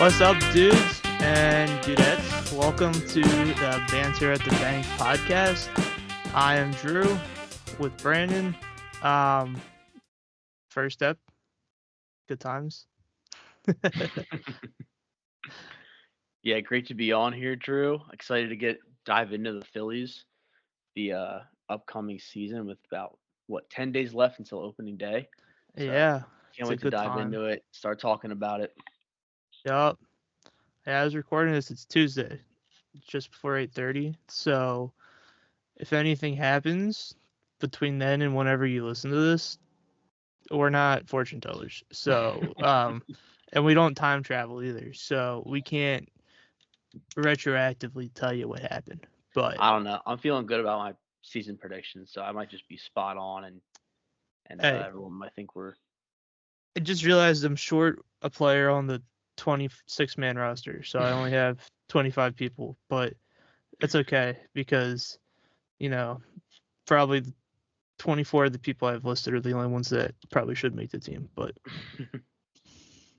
What's up, dudes and dudettes? Welcome to the Banter at the Bank podcast. I am Drew with Brandon. Um, first up, good times. Yeah, great to be on here, Drew. Excited to dive into the Phillies, the upcoming season with about 10 days left until opening day. So Yeah, can't it's a wait to good dive time. into it, start talking about it. Yup. Yeah, I was recording this. It's Tuesday, just before 8:30. So if anything happens between then and whenever you listen to this, we're not fortune tellers. And we don't time travel either. So we can't retroactively tell you what happened. But I don't know. I'm feeling good about my season predictions, so I might just be spot on, and hey, everyone might think we're. I just realized I'm short a player on the 26-man roster, so I only have 25 people. But it's okay because you know probably 24 of the people I've listed are the only ones that probably should make the team. But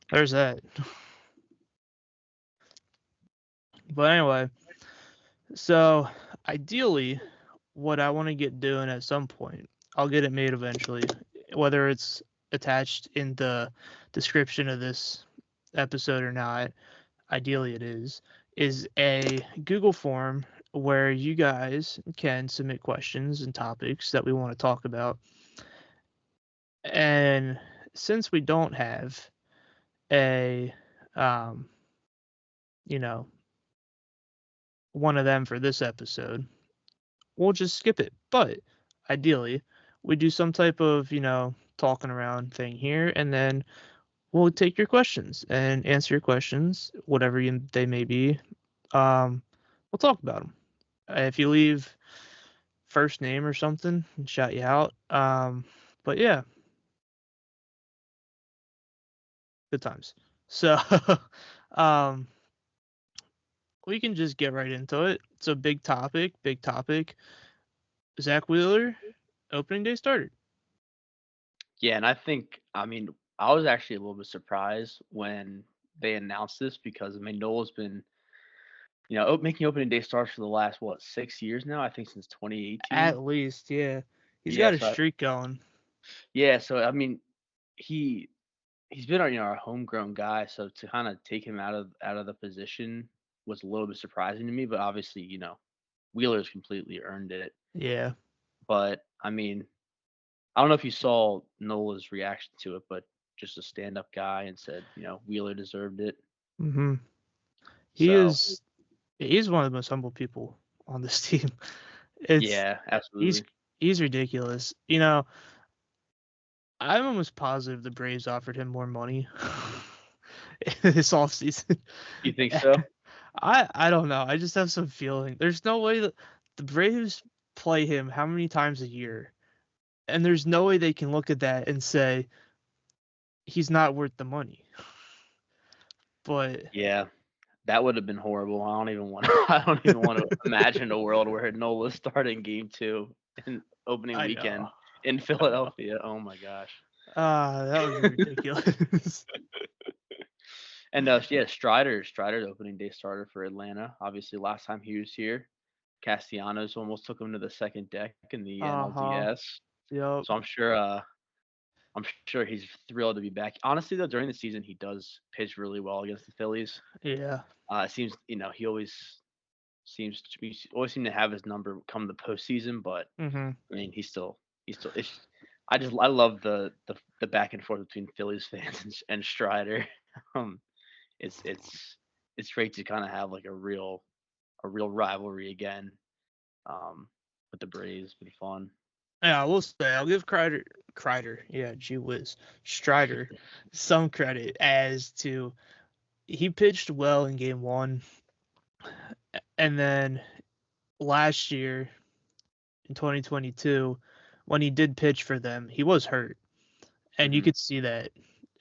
there's that. But anyway, so ideally, what I want to get doing at some point, I'll get it made eventually, whether it's attached in the description of this episode or not. Ideally, it is a Google form where you guys can submit questions and topics that we want to talk about. And since we don't have a, um, you know, one of them for this episode, we'll just skip it. But ideally, we do some type of, talking around thing here, and then we'll take your questions and answer your questions, whatever they may be. We'll talk about them. If you leave first name or something, and shout you out. But yeah, good times. So, um, we can just get right into it. It's a big topic. Big topic. Zach Wheeler, opening day started. Yeah, and I mean, I was actually a little bit surprised when they announced this because I mean, Noel's been making opening day starts for the last 6 years now. I think since 2018. At least, yeah. He's Yeah, got a so streak going. I mean, he he's been our homegrown guy. So to kind of take him out of the position was a little bit surprising to me. But obviously, Wheeler's completely earned it. Yeah. But I mean, I don't know if you saw Nola's reaction to it, but just a stand-up guy and said, Wheeler deserved it. hmm He So is. He's one of the most humble people on this team. It's yeah, he's absolutely. he's ridiculous. I'm almost positive the Braves offered him more money this offseason. You think so? I don't know. I just have some feeling. There's no way that the Braves play him how many times a year, and there's no way they can look at that and say he's not worth the money. But Yeah. That would have been horrible. I don't even want I don't even want to imagine a world where Nola starting game 2 in opening I know, weekend in I know. Philadelphia. Oh my gosh. That would be ridiculous. And yeah, Strider's opening day starter for Atlanta. Obviously, last time he was here, Castellanos almost took him to the second deck in the Uh-huh. NLDS. Yep. So I'm sure he's thrilled to be back. Honestly, though, during the season he does pitch really well against the Phillies. Yeah. It seems he always seem to have his number come the postseason, but Mhm. I mean he's still. I love the back and forth between Phillies fans and Strider. Um, it's great to kind of have like a real rivalry again. With the Braves, been fun. Yeah, I will say I'll give yeah, gee whiz, Strider, some credit as to he pitched well in game one, and then last year in 2022, when he did pitch for them, he was hurt, and you Hmm. could see that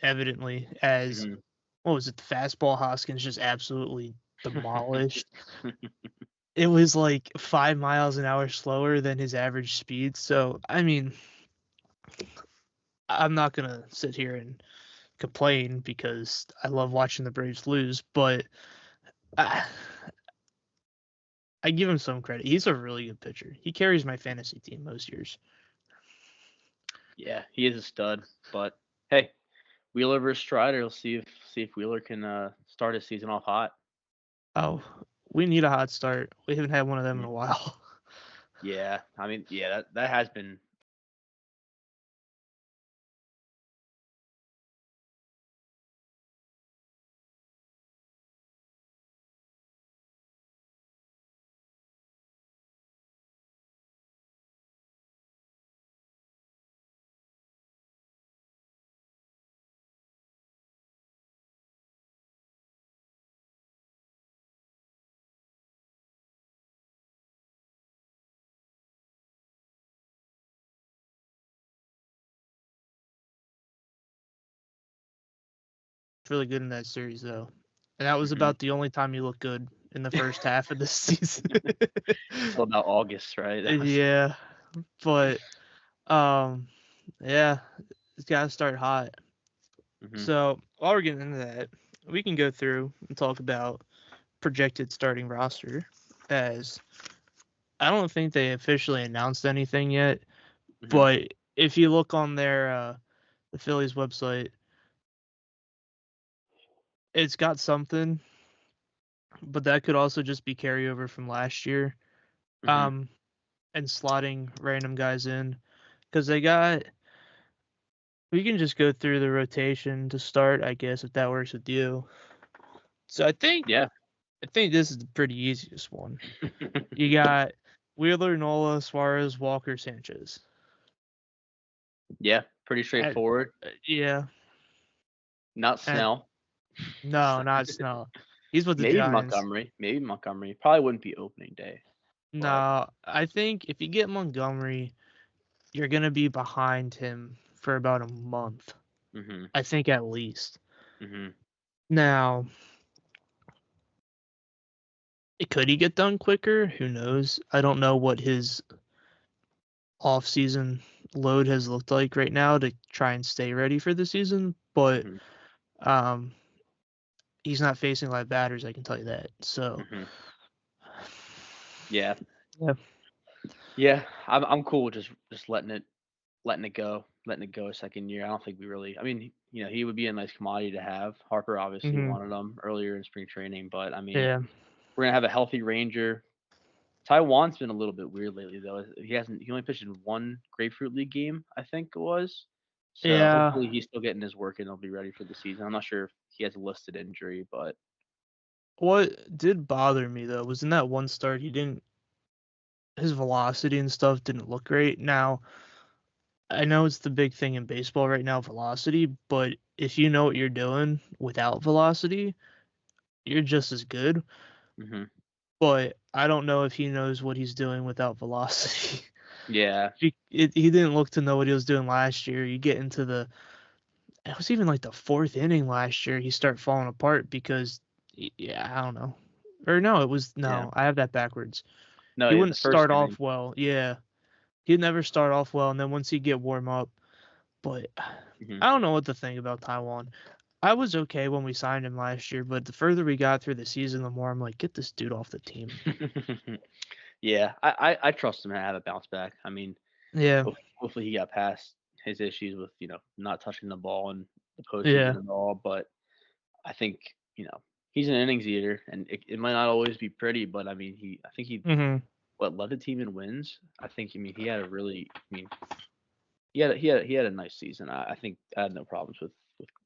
evidently as Hmm. what was it, the fastball Hoskins just absolutely demolished. It was like 5 miles an hour slower than his average speed. So I mean, I'm not gonna sit here and complain because I love watching the Braves lose, but I, I give him some credit. He's a really good pitcher. He carries my fantasy team most years. Yeah, he is a stud. But hey, Wheeler versus Strider. We'll see if Wheeler can start his season off hot. Oh, we need a hot start. We haven't had one of them in Mhm. a while. Yeah, I mean, yeah, that has been Really good in that series though, and that was mhm. about the only time he looked good in the first half of the season. Until about August, right? That was. Yeah, but um, yeah, it's got to start hot. Mhm, So while we're getting into that, we can go through and talk about projected starting roster, as I don't think they officially announced anything yet. mhm. But if you look on their the Phillies website, it's got something, but that could also just be carryover from last year. Mhm. Um, and slotting random guys in because they got. We can just go through the rotation to start, I guess, if that works with you. So Yeah. I think this is the pretty easiest one. You got Wheeler, Nola, Suarez, Walker, Sanchez. Yeah, pretty Uh, straightforward. yeah, Not and Snell. no, not Snell. He's with the Maybe Giants. Montgomery. Maybe Montgomery. Probably wouldn't be opening day, but No, I think if you get Montgomery, you're gonna be behind him for about a month. mhm. I think at least. Mhm. Now, could he get done quicker? Who knows? I don't know what his off-season load has looked like right now to try and stay ready for the season, but Mhm. um, he's not facing live batters. I can tell you that. So, Mhm. Yeah. yeah. Yeah. I'm cool with just letting it go a second year. I don't think we really. I mean, he would be a nice commodity to have. Harper obviously Hmm. wanted him earlier in spring training, but I mean, Yeah. we're gonna have a healthy Ranger. Taiwan's been a little bit weird lately though. He only pitched in one Grapefruit League game, I think it was. So Yeah. hopefully he's still getting his work and he'll be ready for the season. I'm not sure if he has a listed injury, but What did bother me though was in that one start he didn't his velocity and stuff didn't look great. Now, I know it's the big thing in baseball right now, velocity, but if you know what you're doing without velocity, you're just as good. hmm But I don't know if he knows what he's doing without velocity. yeah, He didn't look to know what he was doing last year. You get into it was even like the fourth inning last year. He started falling apart because, yeah, I don't know. Or no, it was yeah. no, I have that backwards. No, He yeah, the wouldn't first start inning. off well. Yeah, he'd never start off well, and then once he get warm up, but hmm I don't know what to think about Taiwan. I was okay when we signed him last year, but the further we got through the season, the more I'm like, get this dude off the team. Yeah, I trust him to have a bounce back. I mean, Yeah, hopefully he got past his issues with not touching the ball in the yeah, postseason and all. But I think he's an innings eater, and it might not always be pretty, but I mean I think he hmm what led the team in wins. I mean he had a really I mean he had a nice season. I think I had no problems with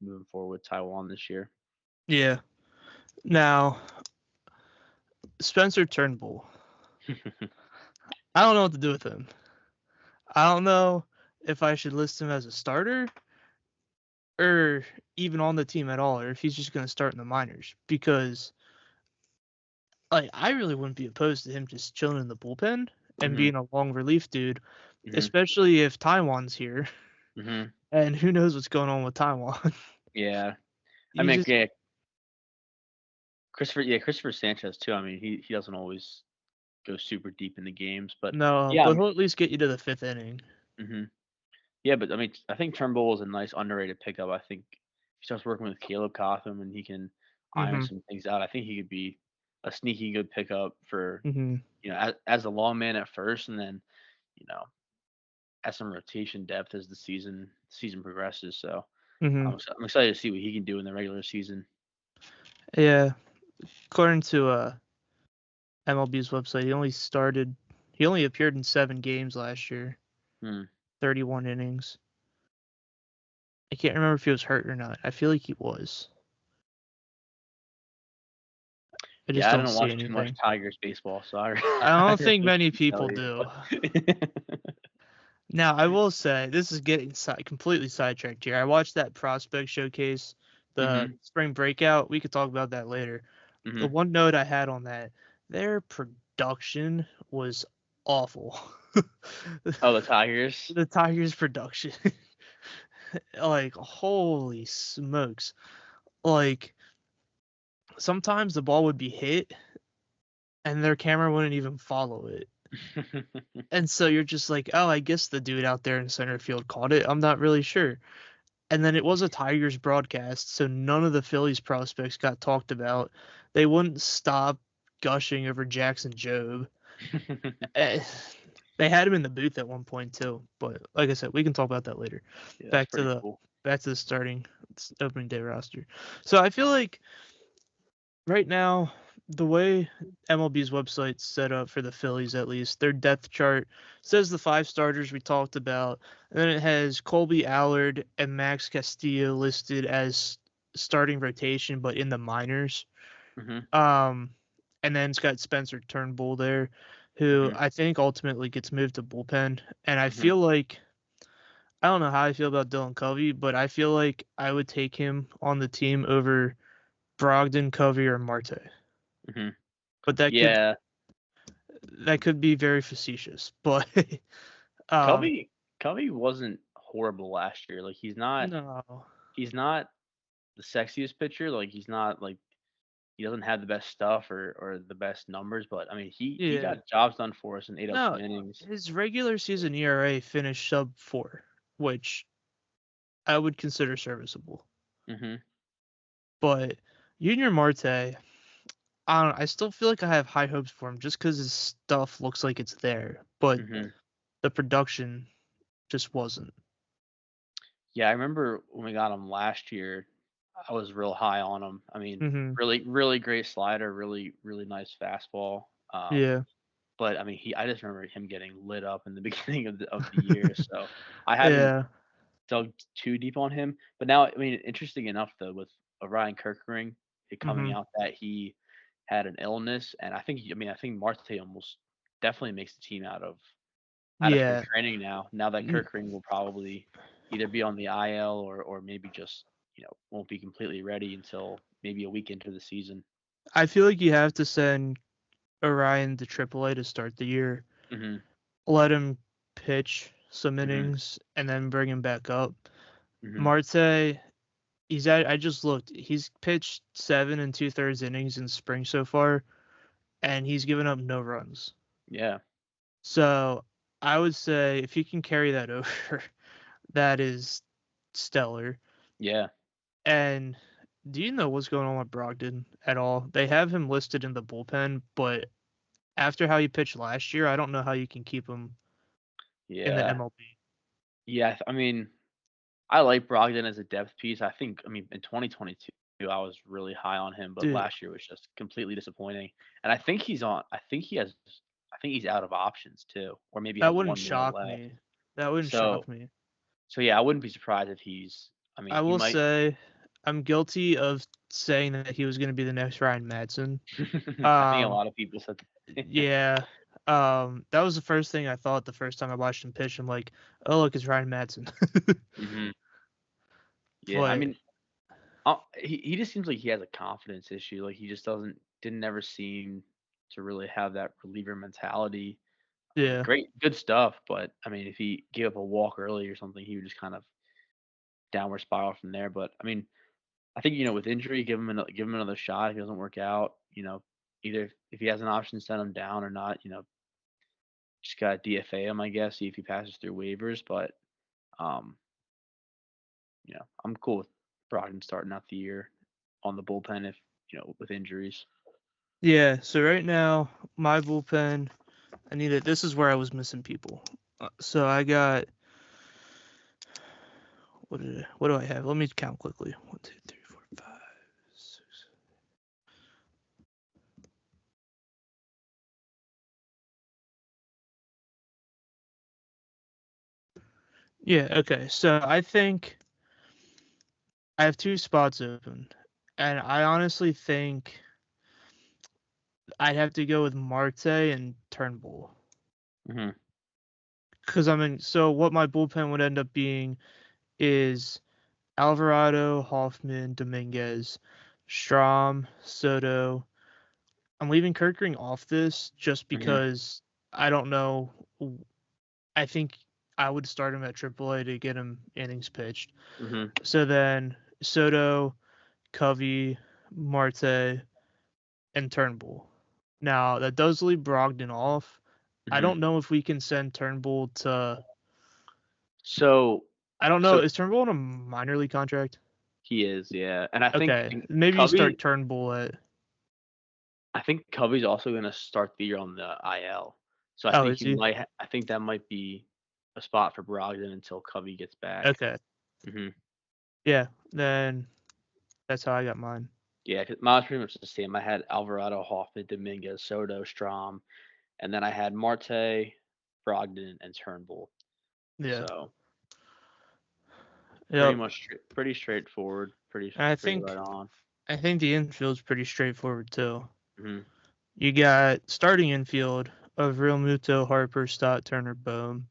moving forward with Taiwan this year. yeah. Now Spencer Turnbull, I don't know what to do with him. I don't know if I should list him as a starter or even on the team at all, or if he's just going to start in the minors. Because like I really wouldn't be opposed to him just chilling in the bullpen and hmm being a long relief dude, hmm especially if Taiwan's here. hmm And who knows what's going on with Taiwan? Yeah, I you mean just yeah, Christopher Sanchez too. I mean he doesn't always go super deep in the games, but no, yeah, but he'll at least get you to the fifth inning. hmm yeah, but I mean I think Turnbull is a nice underrated pickup. I think he starts working with Caleb Cotham and he can iron Mhm. some things out, I think he could be a sneaky good pickup for, Mhm. as a long man at first, and then, you know, as some rotation depth as the season progresses. So Mhm. I'm excited to see what he can do in the regular season. Yeah. According to MLB's website, he only appeared in 7 games last year, Hmm. 31 innings. I can't remember if he was hurt or not. I feel like he was. I just Yeah, I don't don't see watch too much anything. Tigers baseball, so I I I don't think really many couldn't tell people you. do. Now, I will say this is getting completely sidetracked here. I watched that prospect showcase, the Mhm. spring breakout. We could talk about that later. The Mhm. one note I had on that, their production was awful. Oh, the Tigers. The Tigers' production, like holy smokes! Like sometimes the ball would be hit and their camera wouldn't even follow it. And so you're just like, oh, I guess the dude out there in center field caught it. I'm not really sure. And then it was a Tigers broadcast, so none of the Phillies prospects got talked about. They wouldn't stop gushing over Jackson Jobe. Eh, They had him in the booth at one point too, but like I said, we can talk about that later. Yeah, that's Back to pretty the cool. back to the starting opening day roster. So I feel like right now, the way MLB's website's set up for the Phillies, at least, their depth chart says the 5 starters we talked about, and then it has Colby Allard and Max Castillo listed as starting rotation, but in the minors. Mhm. Um, and then it's got Spencer Turnbull there, who Mhm. I think ultimately gets moved to bullpen. And I Mhm. feel like I don't know how I feel about Dylan Covey, but I feel like I would take him on the team over Brogdon, Covey, or Marte. Mhm. But Yeah, that could be very facetious. But um Covey Covey wasn't horrible last year. Like no. he's not the sexiest pitcher. Like he's not like he doesn't have the best stuff or the best numbers, but I mean he Yeah. got jobs done for us and ate up some No, innings. his regular season ERA finished sub 4, which I would consider serviceable. Mhm. But Junior Marte, I still feel like I have high hopes for him just because his stuff looks like it's there, but Mhm. the production just wasn't. Yeah, I remember when we got him last year, I was real high on him. I mean, Hmm. really great slider, really nice fastball. Yeah. But I mean, I just remember him getting lit up in the beginning of the year. So I haven't Yeah. dug too deep on him. But now, I mean, interesting enough though, with Ryan Kirkering, it coming Hmm. out that he had an illness, and I think Marte almost definitely makes the team out of spring Yeah. training now. Now that N- Kirkering will probably either be on the IL or maybe just won't be completely ready until maybe a week into the season. I feel like you have to send Orion to AAA to start the year, Mhm. let him pitch some Mhm. innings, and then bring him back up. Mhm. Marte, I just looked. He's pitched 7 and 2/3 innings in spring so far, and he's given up no runs. Yeah. So I would say if he can carry that over, that is stellar. Yeah. And do you know what's going on with Brogdon at all? They have him listed in the bullpen, but after how he pitched last year, I don't know how you can keep him in the Yeah. MLB. Yeah. I mean, I like Brogdon as a depth piece. I mean, in 2022, I was really high on him, but Dude, last year was just completely disappointing. And I think he's on. I think he's out of options too, or maybe that has wouldn't one more shock left. me. That wouldn't So, shock me. yeah, I wouldn't be surprised if he's. I mean, I he will might. say I'm guilty of saying that he was going to be the next Ryan Madsen. I think a Um, lot of people said. yeah. That was the first thing I thought the first time I watched him pitch. I'm like, oh look, it's Ryan Madsen. Mhm. Yeah, I But mean, he just seems like he has a confidence issue. Like he just didn't ever seem to really have that reliever mentality. I mean, yeah, good stuff, but I mean, if he gave up a walk early or something, he would just kind of downward spiral from there. But I mean, I think with injury, give him another shot. If he doesn't work out, either if he has an option, send him down or not. Just got to DFA him, I guess, see if he passes through waivers. But um, I'm cool with Brogdon starting out the year on the bullpen if with injuries. Yeah. So right now, my bullpen, I need it. This is where I was missing people. So I got what do I have? Let me count quickly. 1, 2, 3, 4, 5, 6. Yeah. Okay. So I think I have 2 spots open, and I honestly think I'd have to go with Marte and Turnbull. Mm-hmm. Because I mean, so what my bullpen would end up being is Alvarado, Hoffman, Dominguez, Strom, Soto. I'm leaving Kirkering off this just Mm-hmm. because I don't know. I think I would start him at AAA to get him innings pitched. Mm-hmm. So then Soto, Covey, Marte, and Turnbull. Now that does leave Brogdon off. I Mm-hmm. don't know if we can send Turnbull to. So I don't know. so Is Turnbull on a minor league contract? he is, yeah, and I think Okay, maybe you start Turnbull at. Covey's also going to start the year on the IL. So I Oh, think is he? I think that might be a spot for Brogdon until Covey gets back. Okay, Hmm. yeah. Then that's how I got mine. Yeah, 'cause mine was pretty much the same. I had Alvarado, Hoffman, Dominguez, Soto, Strom, and then I had Marte, Brogdon, and Turnbull. Yeah. So pretty Yep. much pretty straightforward, And I pretty right think on. I think the infield's pretty straightforward too. Hmm. You got starting infield of Real Muto, Harper, Stott, Turner, Bohm,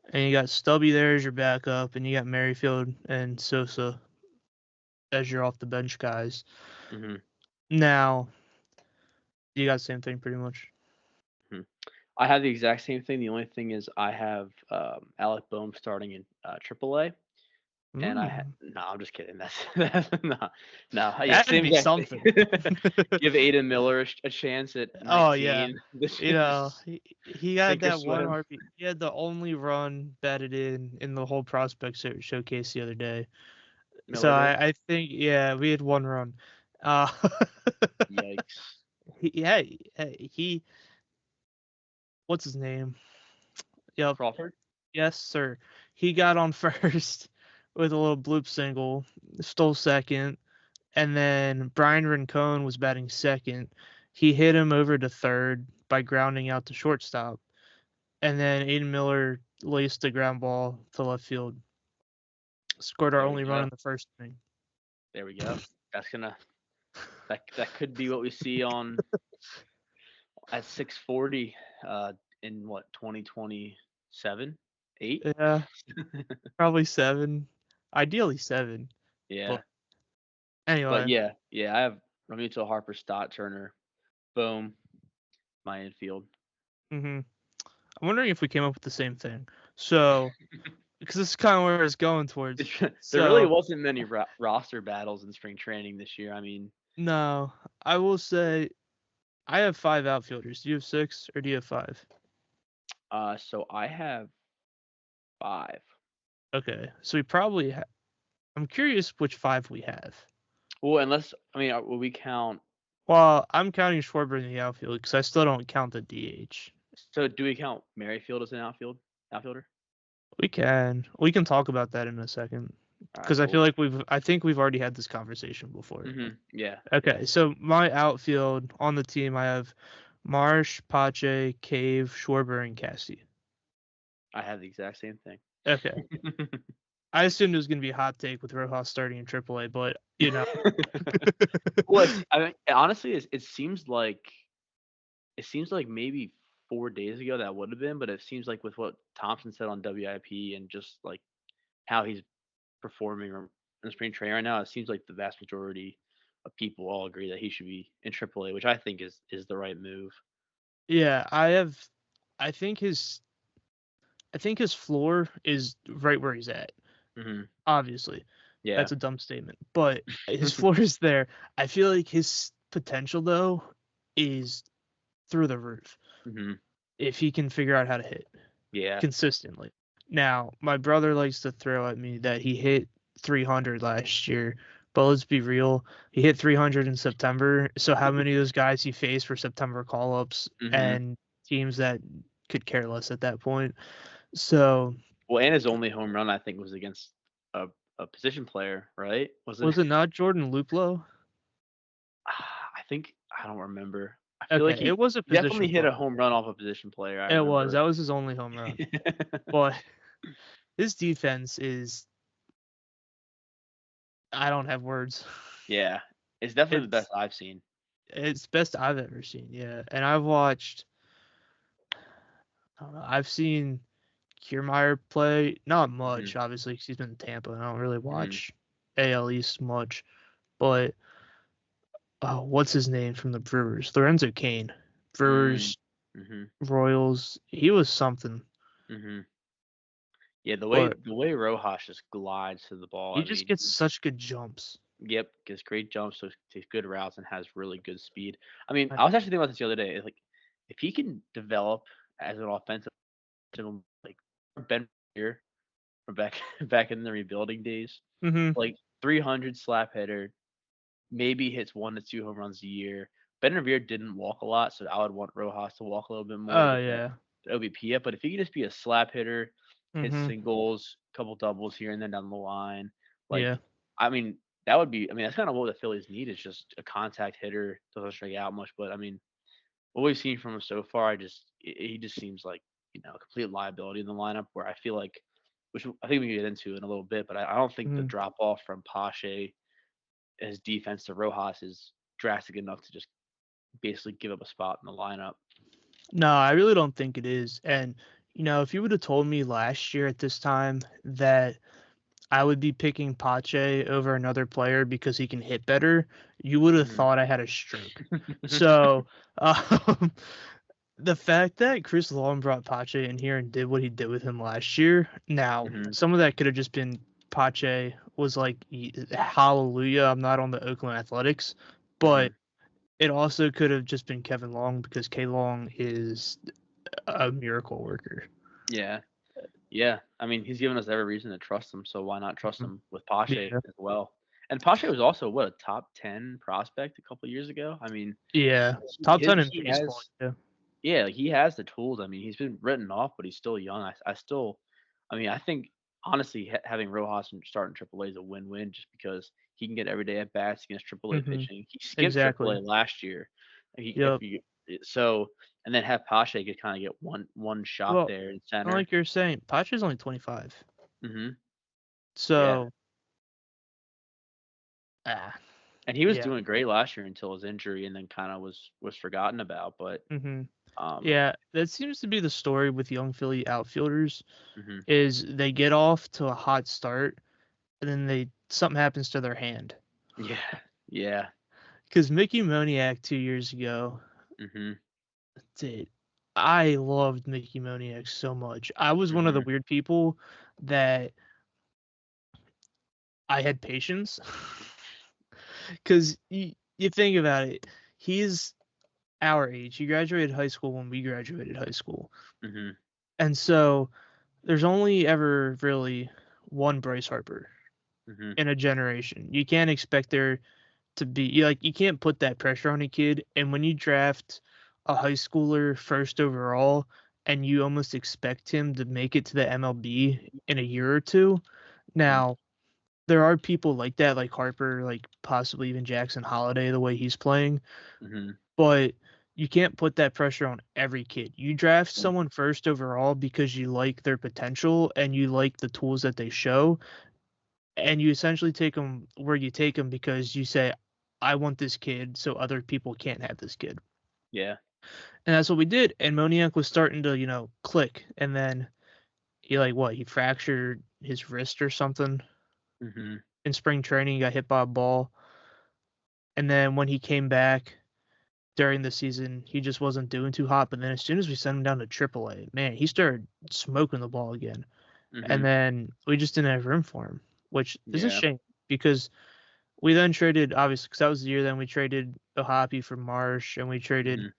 and you got Stubby there as your backup, and you got Merrifield and Sosa as your off the bench guys. Hmm. Now you got the same thing pretty much. Hmm. I have the exact same thing. The only thing is I have Alec Bohm starting in AAA. And Mm. no, I'm just kidding. That's no, no. Yeah, That'd same be exact thing. something. Give Aiden Miller a chance at Oh yeah, 19. This you know is he had sink or that one swim. RP. He had the only run batted in the whole prospect showcase the other day. So Miller did. I think yeah we had one run. Uh, Yikes. yeah he what's his name? Yep, Crawford. yes sir. He got on first with a little bloop single, stole second, and then Brian Rincon was batting second. He hit him over to third by grounding out to shortstop. And then Aiden Miller laced the ground ball to left field. Scored our There we only run go. in the first inning. There we go. That's gonna that could be what we see on at 640 in what 2027, 8. Yeah, probably 7. Ideally 7. Yeah, But but anyway, yeah. I have Ramito, Harper, Stott, Turner, Boom, my infield. I'm wondering if we came up with the same thing. So, because this is kind of where it's going towards. There really So, wasn't many roster battles in spring training this year. I mean, no, I will say I have 5 outfielders. Do you have 6 or do you have 5? so I have 5. Okay, so we probably I'm curious which 5 we have. Well, unless I mean, will we count? Well, I'm counting Schwarber in the outfield because I still don't count the DH. So do we count Merrifield as an outfielder? We can talk about that in a second All right, because I feel cool. like I think we've already had this conversation before. Yeah, yeah. Okay, so my outfield on the team, I have Marsh, Pache, Cave, Schwarber, and Cassie. I have the exact same thing. Okay, I assumed it was going to be a hot take with Rojas starting in AAA, but Well, I mean, honestly, it seems like maybe 4 days ago that would have been, but it seems like with what Thompson said on WIP and just like how he's performing in spring training right now, it seems like the vast majority of people all agree that he should be in AAA, which I think is the right move. yeah, I think his floor is right where he's at. Hmm. Obviously, Yeah. that's a dumb statement, but his floor is there. I feel like his potential though is through the roof Hmm. if he can figure out how to hit Yeah. consistently. Now, my brother likes to throw at me that he hit 300 last year. But let's be real, he hit 300 in September. So how many of those guys he faced for September call-ups Mhm. and teams that could care less at that point? So Well, and his only home run, I think, was against a a position player, right? Wasn't was it not Jordan Luplow? I think I don't remember. I feel like Okay, it was a he definitely position hit a player. home run off a position player, I It was. remember. That was his only home run. But his defense is, I don't have words. Yeah, it's definitely the best It's I've seen. it's best I've ever seen. Yeah, and I've watched. I don't know. I've seen Kiermaier play, not Mhm, much, obviously, 'cause he's been in Tampa. And I don't really mhm, watch AL East much, but what's his name from the Brewers? Lorenzo Kane, mm, Brewers, mhm, Royals. He was something, mhm. Yeah, but the way Rojas just glides to the ball, he I just mean, gets such good jumps. yep, gets great jumps, so takes good routes and has really good speed. I mean, I, I was actually thinking about this the other day. Like, if he can develop as an offensive, like Ben here from back back in the rebuilding days, hmm like 300 slap hitter, maybe hits 1 to 2 home runs a year. Ben Revere didn't walk a lot, so I would want Rojas to walk a little bit more to Oh get that yeah. OBP up. But if he could just be a slap hitter, hit hmm singles, couple doubles here and then down the line, like Yeah. I mean, that would be. I mean, that's kind of what the Phillies need is just a contact hitter. Doesn't strike out much, but I mean, what we've seen from him so far, he just seems like a complete liability in the lineup. Where I feel like, which I think we can get into in a little bit, but I don't think the hmm drop off from Pache, his defense to Rojas is drastic enough to just basically give up a spot in the lineup. No, I really don't think it is. And if you would have told me last year at this time that I would be picking Pache over another player because he can hit better, you would have Mhm. thought I had a stroke. So, um, the fact that Chris Long brought Pache in here and did what he did with him last year, now Mhm. some of that could have just been Pache was like, hallelujah, I'm not on the Oakland Athletics, but Mhm. it also could have just been Kevin Long because K Long is a miracle worker. Yeah. Yeah. I mean, he's given us every reason to trust him, so why not trust Mhm. him with Pache Yeah. as well? And Pache was also what a top 10 prospect a couple years ago. I mean, Yeah. Top 10 in he baseball. has Yeah. yeah, like, he has the tools. I mean, he's been written off, but he's still young. I still, I mean, I think honestly having Rojas starting AAA is a win-win just because he can get everyday at bats against AAA hmm pitching. He skipped Exactly. AAA last year. He if Yep. you so and then have Pache could kind of get one shot Well, there in kind of center. like you're saying, Pacha's only 25. Mhm. Yeah. So, ah, And he was yeah. doing great last year until his injury and then kind of was forgotten about, but hmm um Yeah, that seems to be the story with young Philly outfielders mhm. is they get off to a hot start and then something happens to their hand. Yeah. Yeah. Because Mickey Moniak 2 years ago, Mhm. dude, I loved Mickey Moniak so much. I was one of the Mhm. weird people that I had patience. Because you think about it, he's our age. He graduated high school when we graduated high school. Mhm. And so there's only ever really one Bryce Harper Mhm. in a generation. You can't expect there to be like you can't put that pressure on a kid. And when you draft a high schooler first overall and you almost expect him to make it to the MLB in a year or two, Mhm. now there are people like that, like Harper, like possibly even Jackson Holiday, the way he's playing, Mhm. but you can't put that pressure on every kid. You draft someone first overall because you like their potential and you like the tools that they show, and you essentially take them where you take them because you say, I want this kid so other people can't have this kid. Yeah. And that's what we did. And Moniak was starting to, click. And then he fractured his wrist or something Mhm. in spring training. He got hit by a ball. And then when he came back during the season, he just wasn't doing too hot. But then as soon as we sent him down to AAA, man, he started smoking the ball again. And Mhm. then we just didn't have room for him, which is a Yeah. shame because we then traded, obviously, because that was the year then we traded Ohapi for Marsh, and we traded. Mhm.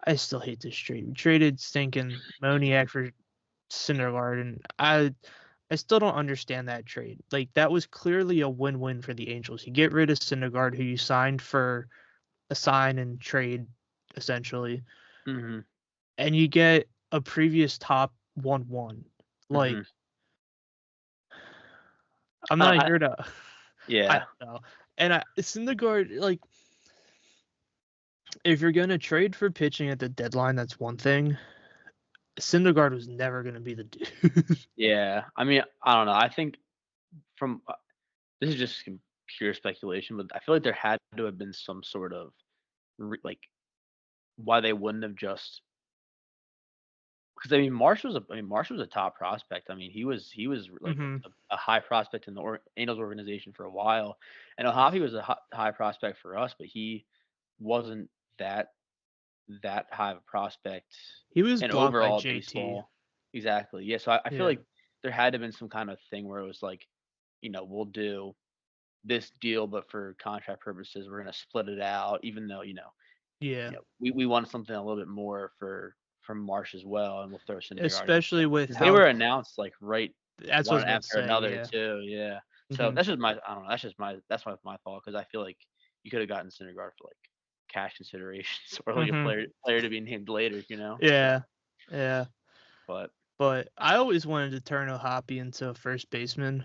I still hate this trade. We traded stinking Moniak for Syndergaard, and I still don't understand that trade. Like, that was clearly a win-win for the Angels. You get rid of Syndergaard, who you signed for a sign and trade, essentially, Mhm. and you get a previous top 1-1. Like, Mhm. I'm I, not I here to. I yeah. don't know. And Syndergaard, like, if you're gonna trade for pitching at the deadline, that's one thing. Syndergaard was never gonna be the dude. Yeah. I mean, I don't know. I think from this is just pure speculation, but I feel like there had to have been some sort of like why they wouldn't have just because Marsh was a top prospect. I mean, he was like hmm a high prospect in the Angels organization for a while, and Ohapi was a high prospect for us, but he wasn't that high of a prospect He was in blocked by overall JT. baseball. Exactly. Yeah. So I feel Yeah. like there had to have been some kind of thing where it was like, we'll do this deal, but for contract purposes, we're gonna split it out, even though Yeah. we want something a little bit more from Marsh as well, and we'll throw Syndergaard in Especially with because they how were announced like right that's what I was one about to after say. another Yeah. too. Yeah. So hmm that's just my I don't know. That's my thought because I feel like you could have gotten Syndergaard for like cash considerations or like a hmm player to be named later. Yeah. So Yeah. but But I always wanted to turn Ohapi into a first baseman.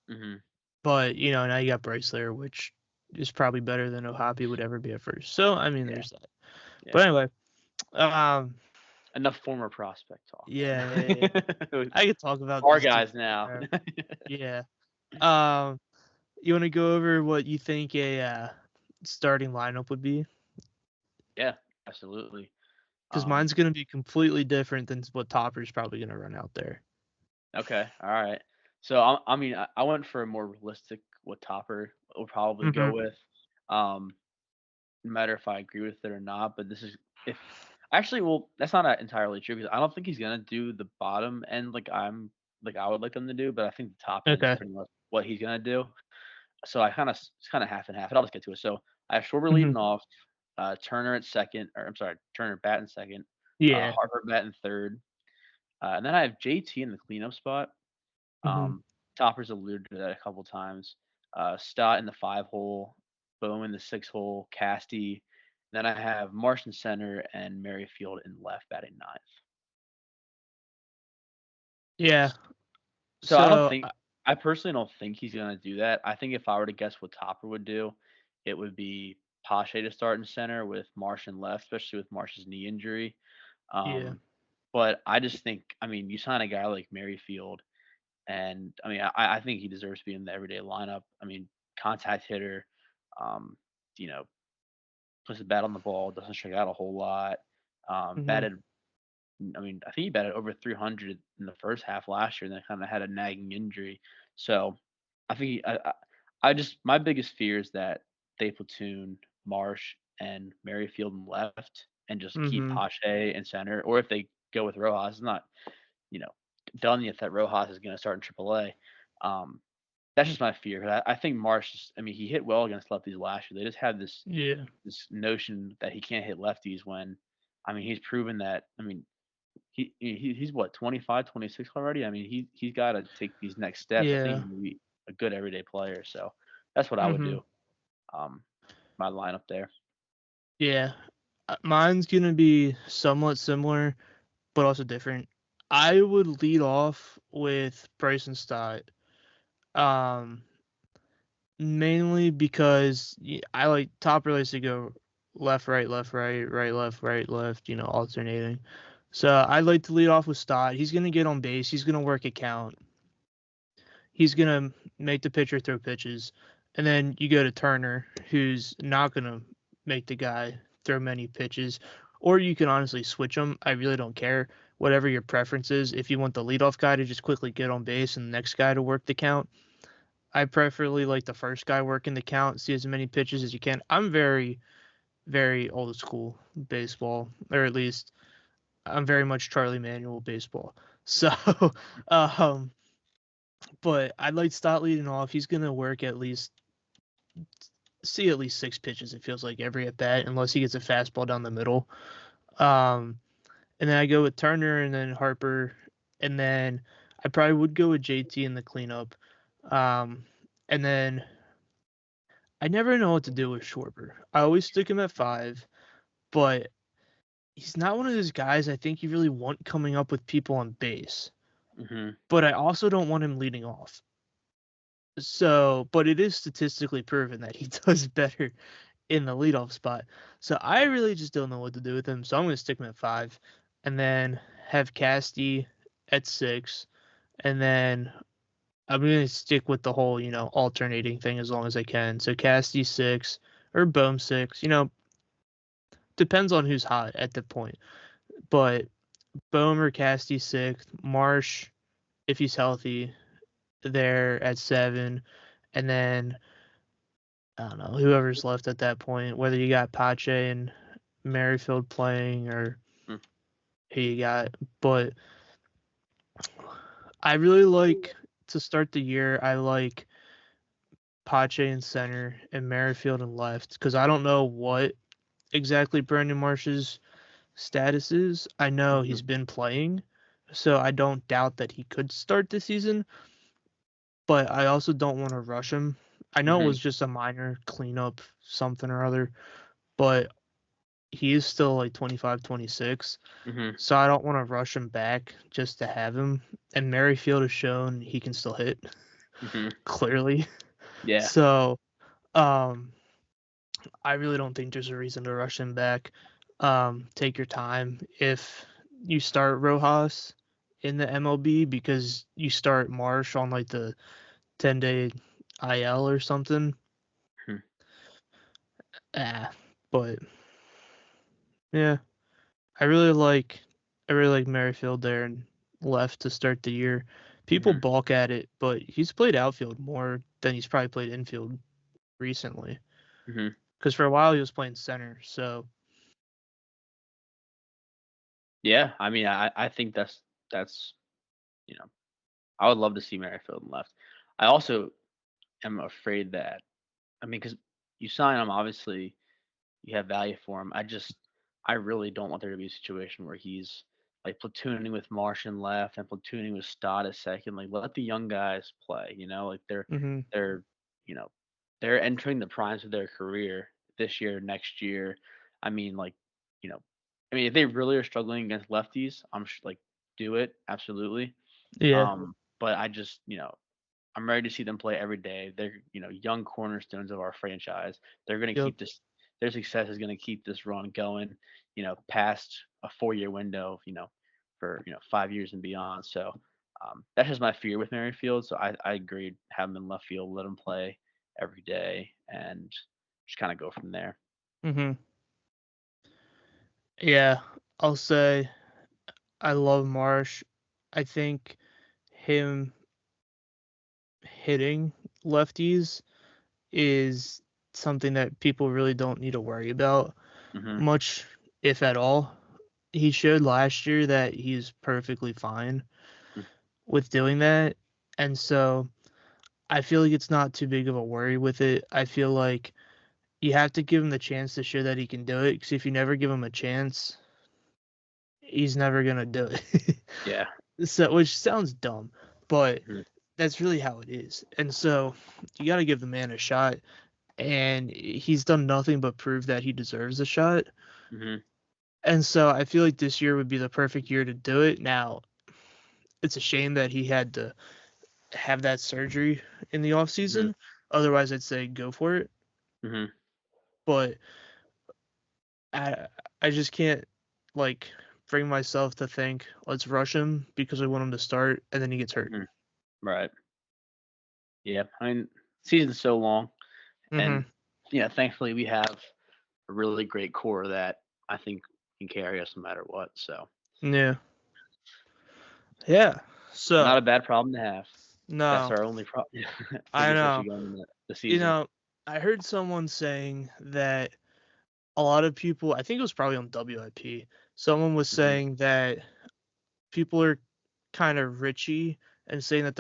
hmm But now you got Bryce there, which is probably better than Ohapi would ever be at first. So I mean, yeah there's that. yeah But anyway, um, enough former prospect talk. yeah, I could talk about Our this dude guys now. forever. Yeah. Um, you want to go over what you think a starting lineup would be? Yeah, absolutely. Because mine's gonna be completely different than what Topper's probably gonna run out there. Okay, all right. So I mean, I went for a more realistic what Topper will probably go hmm with. Um, no matter if I agree with it or not, but this is if actually, well, that's not entirely true because I don't think he's gonna do the bottom end like I would like him to do, but I think the top end is Okay. pretty much what he's gonna do. So it's kind of half and half, and I'll just get to it. So I have Schwarber hmm leading off, Turner at second, or I'm sorry, Turner batting second, Yeah. Harper batting third, and then I have JT in the cleanup spot. hmm Um, Topper's alluded to that a couple times. Stott in the 5 hole, Bowman in the 6 hole, Casty. Then I have Marsh in center and Merrifield in left batting ninth. Yeah. So So I personally don't think he's gonna do that. I think if I were to guess what Topper would do, it would be Pache to start in center with Marsh in left, especially with Marsh's knee injury. yeah. Um, but I just think, I mean, you sign a guy like Merrifield, and I mean, I think he deserves to be in the everyday lineup. I mean, contact hitter, um, you know, puts the bat on the ball, doesn't strike out a whole lot. hmm Batted, I mean, I think he batted over 300 in the first half last year, and then kind of had a nagging injury. So I think I just my biggest fear is that they platoon Marsh and Merrifield in left, and just keep hmm Pache in center, or if they go with Rojas, it's not you know done yet that Rojas is going to start in AAA. Um, that's just my fear. 'Cause I think Marsh. I mean, he hit well against lefties last year. They just had Yeah. this notion that he can't hit lefties when, I mean, he's proven that. I mean, he's what 25, 26 already. I mean, he's got to take these next steps. I think Yeah. he's gonna be a good everyday player. So that's what I would hmm do. Um, my lineup there. Yeah. Mine's gonna be somewhat similar, but also different. I would lead off with Bryson Stott. Um, Mainly because I like Topper likes to go left, right, left, right, left, alternating. So I'd like to lead off with Stott. He's gonna get on base. He's gonna work a count. He's gonna make the pitcher throw pitches, and then you go to Turner, who's not gonna make the guy throw many pitches. Or you can honestly switch them. I really don't care. Whatever your preference is. If you want the leadoff guy to just quickly get on base and the next guy to work the count, I preferably like the first guy working the count, see as many pitches as you can. I'm very, very old school baseball, or at least I'm very much Charlie Manuel baseball. So, um, but I'd like Stott leading off. He's gonna work at least 6 pitches. It feels like every at bat, unless he gets a fastball down the middle. And then I go with Turner and then Harper, and then I probably would go with JT in the cleanup. And then I never know what to do with Schwarber. I always stick him at 5, but he's not one of those guys I think you really want coming up with people on base. Mhm. But I also don't want him leading off. So, but it is statistically proven that he does better in the leadoff spot. So I really just don't know what to do with him. So I'm going to stick him at 5, and then have Casty at 6, and then I'm going to stick with the whole, alternating thing as long as I can. So Casty 6 or Bohm 6, depends on who's hot at the point. But Bohm or Casty 6, Marsh, if he's healthy, there at 7, and then I don't know, whoever's left at that point, whether you got Pache and Merrifield playing or Mm. who you got. But I really like to start the year, I like Pache in center and Merrifield in left because I don't know what exactly Brandon Marsh's status is. I know Mhm. he's been playing, so I don't doubt that he could start the season, but I also don't want to rush him. I know it Mhm. was just a minor cleanup, something or other, but he is still like 25, 26. Mhm. So I don't want to rush him back just to have him. And Merrifield has shown he can still hit, Mhm. clearly. Yeah. So um, I really don't think there's a reason to rush him back. Take your time. If you start Rojas in the MLB because you start Marsh on like the 10-day IL or something, Mhm. ah, but yeah, I really like Merrifield there and left to start the year. People Mhm. balk at it, but he's played outfield more than he's probably played infield recently. Mhm. Because for a while he was playing center. So Yeah. I mean, I think that's you know I would love to see Merrifield in left. I also am afraid that because you sign him, obviously you have value for him. I really don't want there to be a situation where he's like platooning with Martian left and platooning with Stott at second. Like let the young guys play, like hmm they're you know they're entering the primes of their career this year, next year. I mean, like you know, if they really are struggling against lefties, like do it absolutely. yeah, But I'm ready to see them play every day. They're, young cornerstones of our franchise. They're going to yep. keep this. Their success is going to keep this run going, past a 4-year window, for 5 years and beyond. So that's just my fear with Merrifield. So I agreed. Have him in left field, let him play every day, and just kind of go from there. hmm Yeah, I'll say I love Marsh. I think him hitting lefties is something that people really don't need to worry about Hmm. much, if at all. He showed last year that he's perfectly fine with doing that. And so I feel like it's not too big of a worry with it. I feel like you have to give him the chance to show that he can do it because if you never give him a chance, he's never going to do it. Yeah. So, which sounds dumb, but Hmm. that's really how it is. And so you got to give the man a shot. And he's done nothing but prove that he deserves a shot. Hmm. And so I feel like this year would be the perfect year to do it. Now, it's a shame that he had to have that surgery in the off Hmm. season. Otherwise, I'd say go for it. Hmm. But I I just can't like bring myself to think let's rush him because I want him to start and then he gets hurt. Hmm. Right. Yeah. Season's so long, and hmm thankfully we have a really great core that I think can carry us no matter what. So Yeah. Yeah. not So a bad problem to have. That's no, our only problem, I know. especially going into the You season. know, I heard someone saying that a lot of people, I think it was probably on WIP, someone was Hmm. saying that people are kind of richy and saying that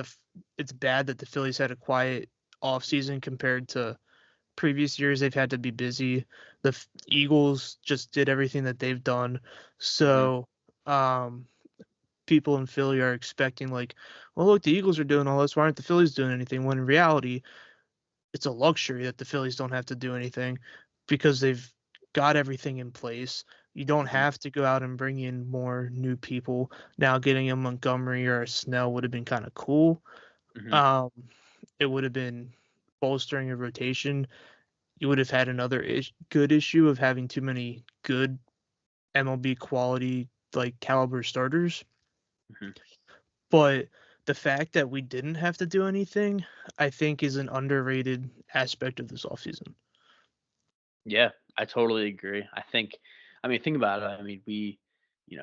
it's bad that the Phillies had a quiet off season compared to previous years they've had to be busy. The Eagles just did everything that they've done. Hmm. So, um people in Philly are expecting, like, well, look, the Eagles are doing all this. Why aren't the Phillies doing anything? When in reality, it's a luxury that the Phillies don't have to do anything because they've got everything in place. You don't Mhm. have to go out and bring in more new people. Now, getting a Montgomery or a Snell would have been kind of cool. Mhm. Um, it would have been bolstering a rotation. You would have had another good issue of having too many good MLB quality, like caliber starters. Mhm. But the fact that we didn't have to do anything, I think, is an underrated aspect of this offseason. Yeah, I totally agree. I mean, think about it. I mean,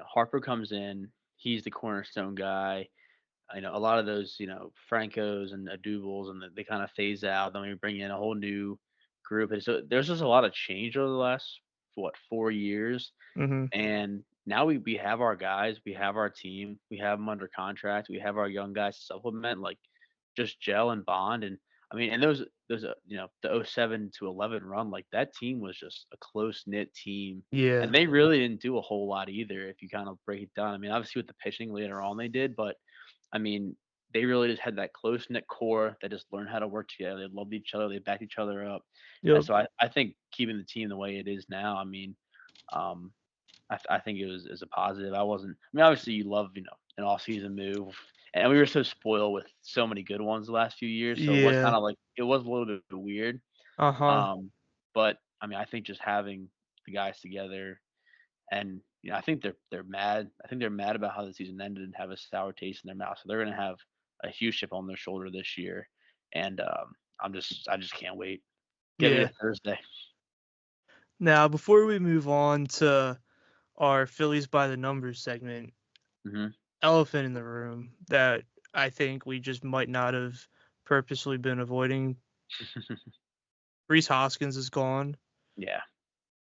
Harper comes in, he's the cornerstone guy. I know a lot of those, Francos and Adubles, and they kind of phase out. Then we bring in a whole new group, and so there's just a lot of change over the last 4 years. Hmm. And now we have our guys, we have our team, we have them under contract, we have our young guys to supplement, like just gel and bond. And I mean, and those the '07 to 11 run, like that team was just a close knit team, and Yeah. they really didn't do a whole lot either if you kind of break it down. I mean, obviously with the pitching later on they did, but I mean, they really just had that close knit core that just learned how to work together. They loved each other, they backed each other up, and Yep. so I think keeping the team the way it is now, I mean. Um, I think it was as a positive. I wasn't. I mean, obviously, you love an off season move, and we were so spoiled with so many good ones the last few years. So it was kind Yeah. of like it was a little bit weird. Uh-huh. Um, but I mean, I think just having the guys together, and I think they're mad. I think they're mad about how the season ended and have a sour taste in their mouth. So they're gonna have a huge chip on their shoulder this year, and I just can't wait. Get me to Yeah. Thursday. Now, before we move on to our Phillies by the numbers segment, Hmm. elephant in the room that I think we just might not have purposely been avoiding. Reese Hoskins is gone. Yeah.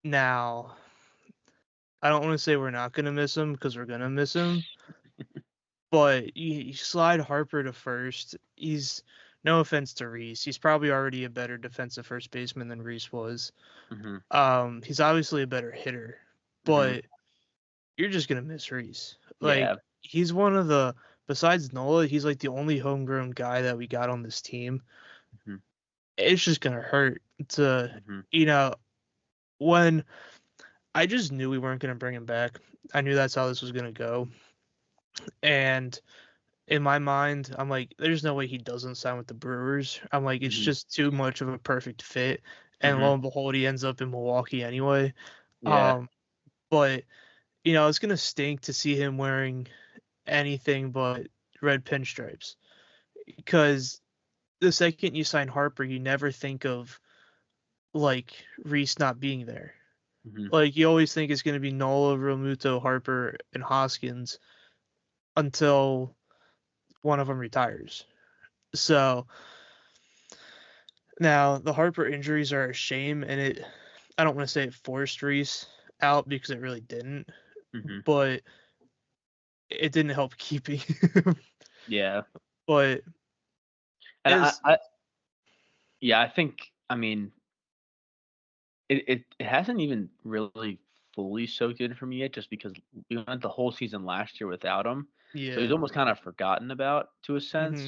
Now, I don't want to say we're not going to miss him because we're going to miss him, but you slide Harper to first. He's, no offense to Reese, he's probably already a better defensive first baseman than Reese was. Hmm. He's obviously a better hitter, Hmm. but you're just gonna miss Reese. Yeah. Like, he's one of the, besides Nola, he's like the only homegrown guy that we got on this team. Hmm. It's just gonna hurt to, Hmm. you know, when I just knew we weren't gonna bring him back. I knew that's how this was gonna go, and in my mind, I'm like, there's no way he doesn't sign with the Brewers. I'm like, it's Hmm. just too much of a perfect fit. And lo Mhm. and behold, he ends up in Milwaukee anyway. Yeah. Um, but it's gonna stink to see him wearing anything but red pinstripes because the second you sign Harper, you never think of like Reese not being there. Mhm. Like, you always think it's gonna be Nola, Realmuto, Harper, and Hoskins until one of them retires. So now the Harper injuries are a shame, and I don't want to say it forced Reese out because it really didn't, Mhm. but it didn't help keeping him. Yeah. But And is yeah, I think, I mean, it hasn't even really fully soaked in for me yet, just because we went the whole season last year without him, so he's yeah. almost kind of forgotten about to a sense.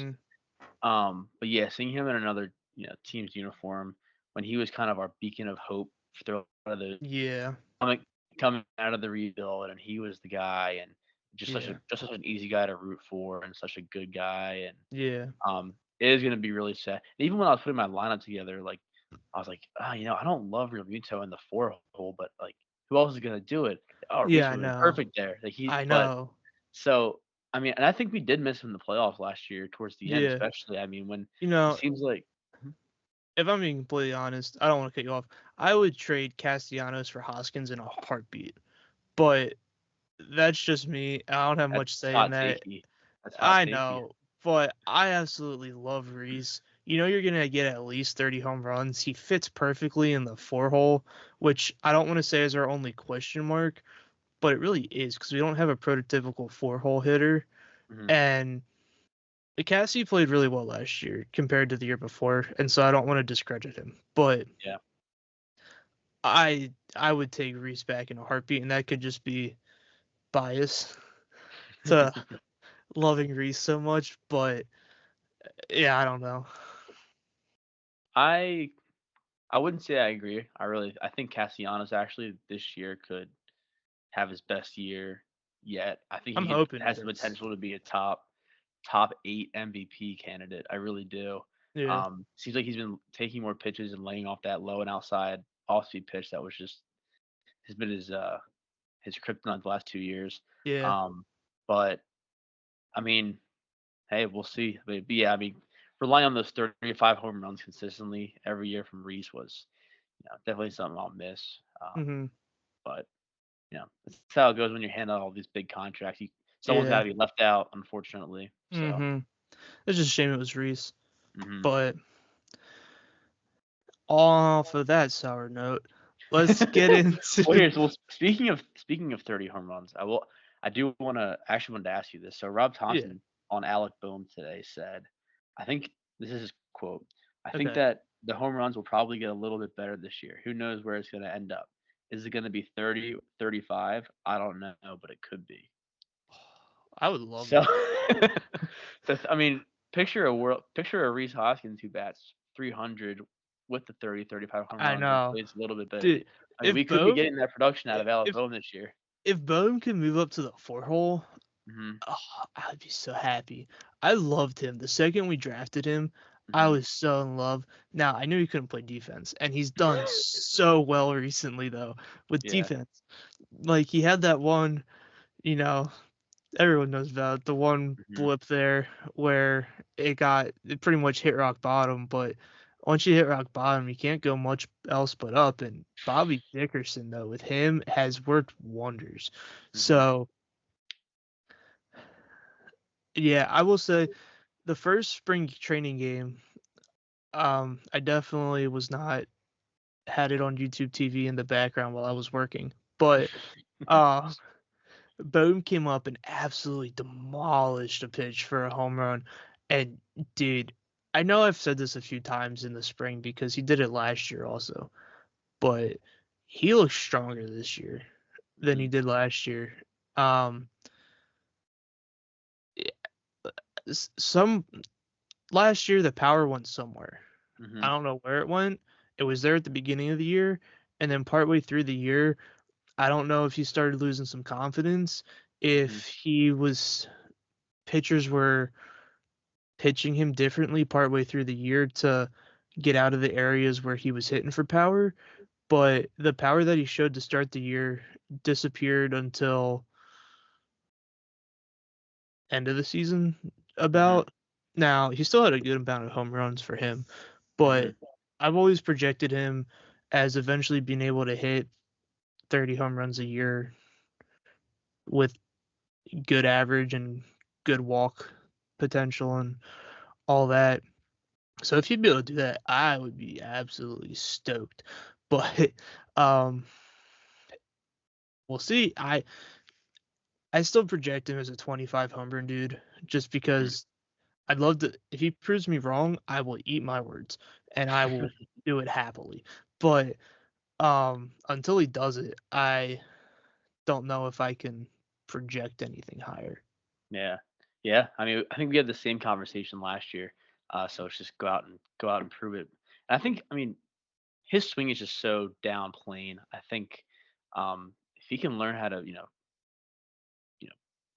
Hmm. But yeah, seeing him in another, team's uniform when he was kind of our beacon of hope throughout the Yeah. coming coming out of the rebuild, and he was the guy, and Yeah. just such an easy guy to root for, and such a good guy, and Yeah. it is gonna be really sad. And even when I was putting my lineup together, like I was like, I don't love Real Muto in the four hole, but like, who else is gonna do it? Oh, Yeah, Reese I would have been know. perfect there. Like I but know. so I mean, and I think we did miss him in the playoffs last year towards the end, Yeah. especially. I mean, when You it know, seems like, mhm, if I'm being completely honest, I don't want to cut you off. I would trade Castellanos for Hoskins in a heartbeat. But that's just me. I don't have that's much say in hot that. takey. That's hot I takey. know, but I absolutely love Reese. You're gonna get at least 30 home runs. He fits perfectly in the four hole, which I don't want to say is our only question mark, but it really is because we don't have a prototypical four hole hitter. Hmm. And Cassie played really well last year compared to the year before, and so I don't want to discredit him. But Yeah. I would take Reese back in a heartbeat, and that could just be bias. to loving Reese so much, but yeah, I don't know. I I wouldn't say I agree. I think Castellanos actually this year could have his best year yet. I think I'm he could hoping he has the does. potential to be a top 8 MVP candidate. I really do. Yeah, Seems like he's been taking more pitches and laying off that low and outside off speed pitch that was just has been his kryptonite the last 2 years. yeah. Um, but I mean, hey, we'll see. But yeah, I mean, relying on those 35 home runs consistently every year from Reese was, definitely something I'll miss. Hmm. But that's how it goes when you hand out all these big contracts. Someone's got Yeah. to be left out, unfortunately. So, Hmm. It's just a shame it was Reese. hmm But off of that sour note, let's get well, into here's well. Speaking of 30 home runs, I do want to actually wanted to ask you this. So Rob yeah. Thompson on Alec Bohm today said, I think this is his quote. I think Okay. that the home runs will probably get a little bit better this year. Who knows where it's going to end up? Is it going to be 30, 35? I don't know, but it could be. I would love So, that. I mean, picture a Reese Hoskins who bats 300 with the 30, 35 home I runs and know. plays a little bit better. Dude, I mean, if we could be Bohm getting that production out of Alec if Bohm this year. if Bohm can move up to the 4 hole, Mhm, oh, I'd be so happy. I loved him. The second we drafted him, I mhm. was so in love. Now, I knew he couldn't play defense, and he's done so well recently though with Yeah. defense. Like he had that one, you know, everyone knows about the one Mhm, blip there where it pretty much hit rock bottom, but once you hit rock bottom, you can't go much else but up. And Bobby Dickerson, though, with him has worked wonders. mhm, So yeah, I will say the first spring training game, I definitely was not had it on YouTube TV in the background while I was working, but uh Boom came up and absolutely demolished a pitch for a home run. And dude, I know I've said this a few times in the spring because he did it last year also, but he looks stronger this year than he mhm, did last year. Um, some last year the power went somewhere. I mhm, don't know where it went. It was there at the beginning of the year, and then partway through the year, I don't know if he started losing some confidence, mhm, if he was pitchers were pitching him differently partway through the year to get out of the areas where he was hitting for power. But the power that he showed to start the year disappeared until end of the season. mhm, About now, he still had a good amount of home runs for him, but mhm, I've always projected him as eventually being able to hit 30 home runs a year with good average and good walk potential and all that. So if you'd be able to do that, I would be absolutely stoked. But um, we'll see. I still project him as a 25 home run dude, just mhm. because I'd love to. If he proves me wrong, I will eat my words and I will do it happily. But until he does it, I don't know if I can project anything higher. Yeah. Yeah. I mean, I think we had the same conversation last year. So it's just go out and prove it. And I think, I mean, his swing is just so down plain. I think if he can learn how to, you know,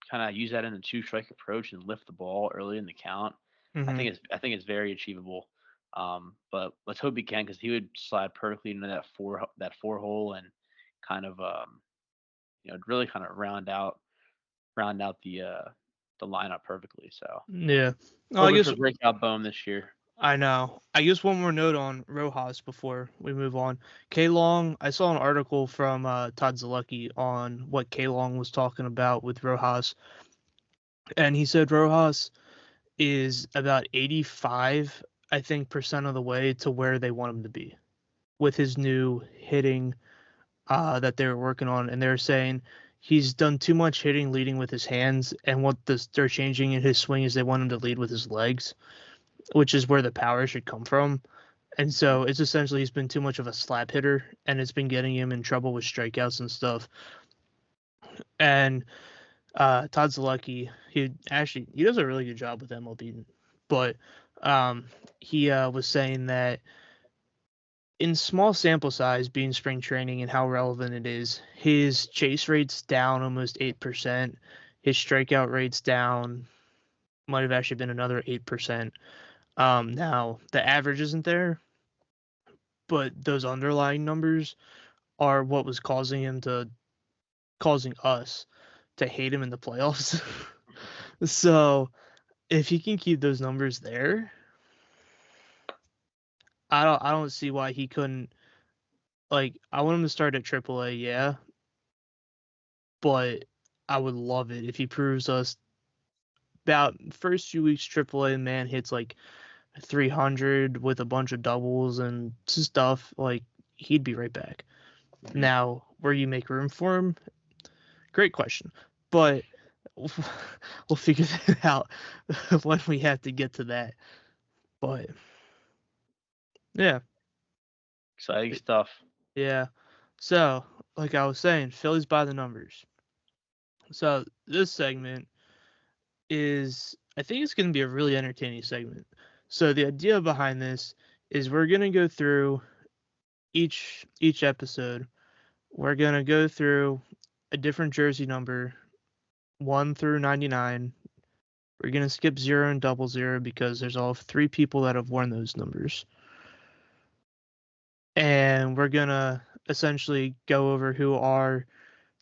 kind of use that in the two strike approach and lift the ball early in the count, Hmm. I think it's very achievable. But let's hope he can because he would slide perfectly into that four hole and kind of really kind of round out the lineup perfectly. So Yeah. Well, I hoping guess for breakout Bohm this year. I know. I guess one more note on Rojas before we move on. K Long, I saw an article from Todd Zalecki on what K Long was talking about with Rojas, and he said Rojas is about 85, I think, percent of the way to where they want him to be with his new hitting that they were working on, and they're saying he's done too much hitting leading with his hands, and what they're changing in his swing is they want him to lead with his legs, which is where the power should come from. And Mhm, so it's essentially he's been too much of a slap hitter, and it's been getting him in trouble with strikeouts and stuff. And Todd Zalecki, he does a really good job with MLB, but um, he was saying that in small sample size, being spring training and how relevant it is, his chase rate's down almost 8%. His strikeout rate's down, might have actually been another 8%. Now the average isn't there, but those underlying numbers are what was causing us to hate him in the playoffs. So if he can keep those numbers there, I don't see why he couldn't. Like, I want him to start at AAA, yeah, but I would love it if he proves us about first few weeks AAA man hits like 300 with a bunch of doubles and stuff. Like, he'd be right back. Mhm. Now, where you make room for him, great question, but we'll figure that out when we have to get to that. But yeah, Exciting stuff. yeah. So, like I was saying, Phillies by the numbers. So this segment is, I think it's going to be a really entertaining segment. So the idea behind this is we're going to go through each episode. We're going to go through a different jersey number, 1 through 99. We're going to skip 0 and 00 because there's all 3 people that have worn those numbers. And we're going to essentially go over who our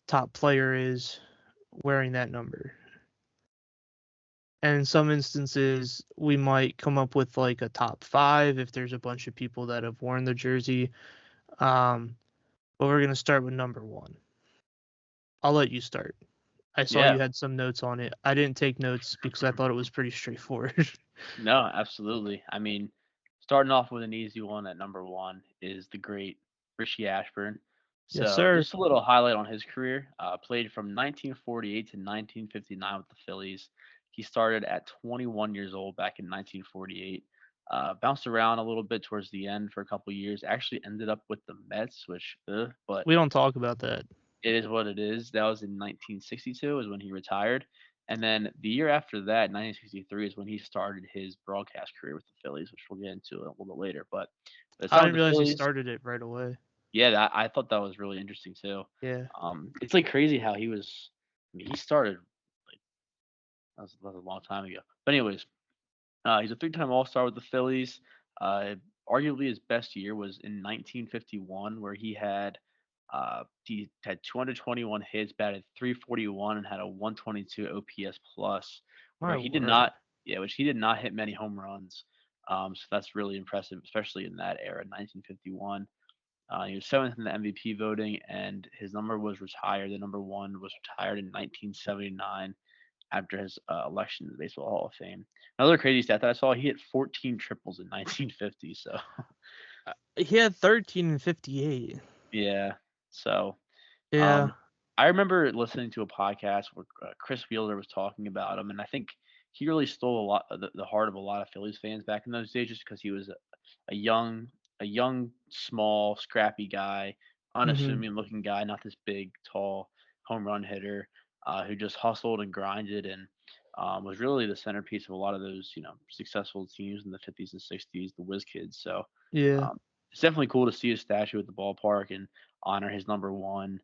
top player is wearing that number. And in some instances, we might come up with like a top 5 if there's a bunch of people that have worn the jersey. But we're going to start with number 1. I'll let you start. I saw Yeah. you had some notes on it. I didn't take notes because I thought it was pretty straightforward. No, absolutely. I mean, starting off with an easy one at number one is the great Richie Ashburn. Yes, So, sir. just a little highlight on his career. Played from 1948 to 1959 with the Phillies. He started at 21 years old back in 1948. Bounced around a little bit towards the end for a couple years. Actually ended up with the Mets, which, but We don't talk about that. it is what it is. That was in 1962 is when he retired. And then the year after that, 1963, is when he started his broadcast career with the Phillies, which we'll get into a little bit later. But the I time didn't with the realize he Phillies, started it right away. yeah, I thought that was really interesting too. Yeah. It's like crazy how he was. I mean, he started like that was a long time ago. But anyways, he's a three-time All-Star with the Phillies. Uh, Arguably his best year was in 1951, where he had 221 hits, batted 341, and had a 122 OPS plus. Where My he did word. not, yeah, which he did not hit many home runs. So that's really impressive, especially in that era, 1951. He was seventh in the MVP voting, and his number was retired. The number one was retired in 1979 after his election to the Baseball Hall of Fame. Another crazy stat that I saw: he hit 14 triples in 1950. So He had 13 and 58. yeah, so Yeah. um, I remember listening to a podcast where Chris Wheeler was talking about him, and I think he really stole a lot of the heart of a lot of Phillies fans back in those days, just because he was a young, a young, small, scrappy guy, Mhm. unassuming looking guy, not this big, tall home run hitter who just hustled and grinded and was really the centerpiece of a lot of those, successful teams in the 50s and 60s, the Whiz Kids. So Yeah. it's definitely cool to see his statue at the ballpark and honor his number one.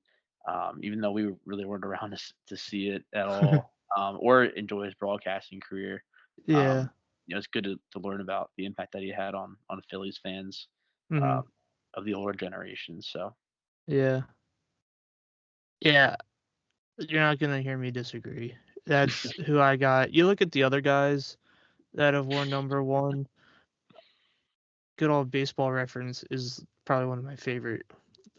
Even though we really weren't around to see it at all or enjoy his broadcasting career. Yeah. Um, it's good to learn about the impact that he had on Phillies fans uh, Mhm. of the older generation. So Yeah. Yeah. You're not gonna hear me disagree. That's who I got. You look at the other guys that have worn number 1. Good old Baseball Reference is probably one of my favorite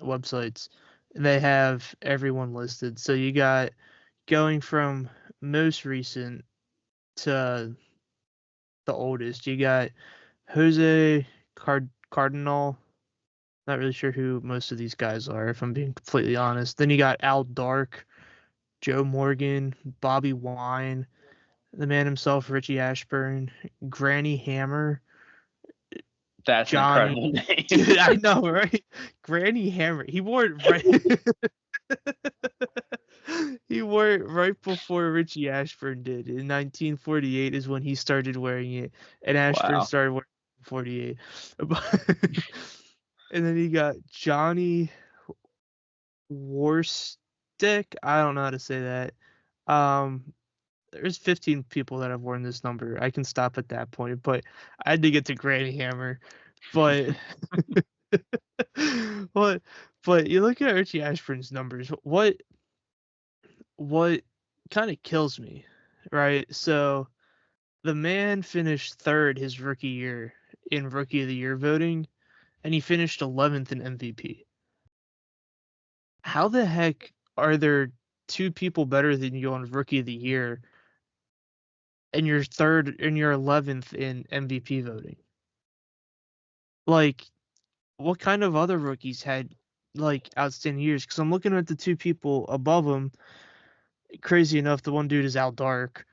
websites. They have everyone listed. So you got going from most recent to the oldest. You got Jose Cardinal. Not really sure who most of these guys are, if I'm being completely honest. Then you got Al Dark, Joe Morgan, Bobby Wine, the man himself, Richie Ashburn, Granny Hammer, that's an Johnny. incredible name. Dude, I know, right? Granny Hammer. He wore it right. He wore it right before Richie Ashburn did. In 1948 is when he started wearing it, and Ashburn Wow. started wearing it in 48. And then he got Johnny Warstick. I don't know how to say that. There's 15 people that have worn this number. I can stop at that point, but I had to get to Granny Hammer. But but but you look at Richie Ashburn's numbers. What kind of kills me, right? So the man finished third his rookie year in Rookie of the Year voting, and he finished 11th in MVP. How the heck are there two people better than you on Rookie of the Year, and you're third and you're 11th in MVP voting? Like, what kind of other rookies had like outstanding years? Because I'm looking at the two people above him. Crazy enough, the one dude is Al Dark,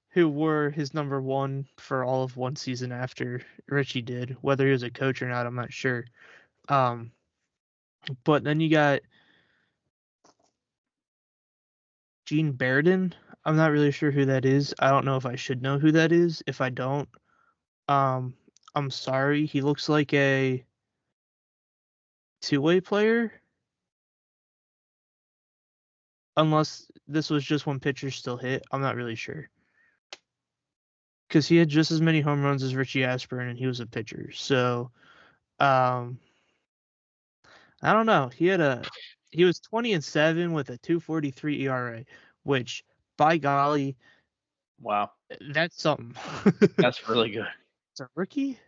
who wore his number one for all of one season after Richie did. Whether he was a coach or not, I'm not sure. Um, but then you got Gene Bairden. I'm not really sure who that is. I don't know if I should know who that is. If I don't, um, I'm sorry. He looks like a two-way player. Unless this was just when pitchers still hit. I'm not really sure. Because he had just as many home runs as Richie Ashburn, and he was a pitcher. So, I don't know. He was 20-7 with a 2.43 ERA, which, by golly, Wow. that's something. That's really good. It's a rookie.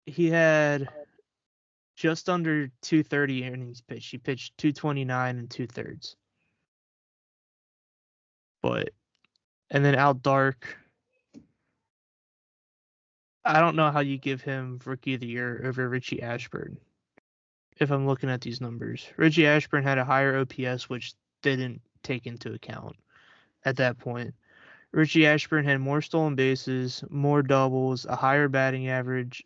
He had just under 230 innings pitched. He pitched 229 and 2/3. And then Al Dark, I don't know how you give him Rookie of the Year over Richie Ashburn. If I'm looking at these numbers, Richie Ashburn had a higher OPS, which didn't take into account at that point. Richie Ashburn had more stolen bases, more doubles, a higher batting average,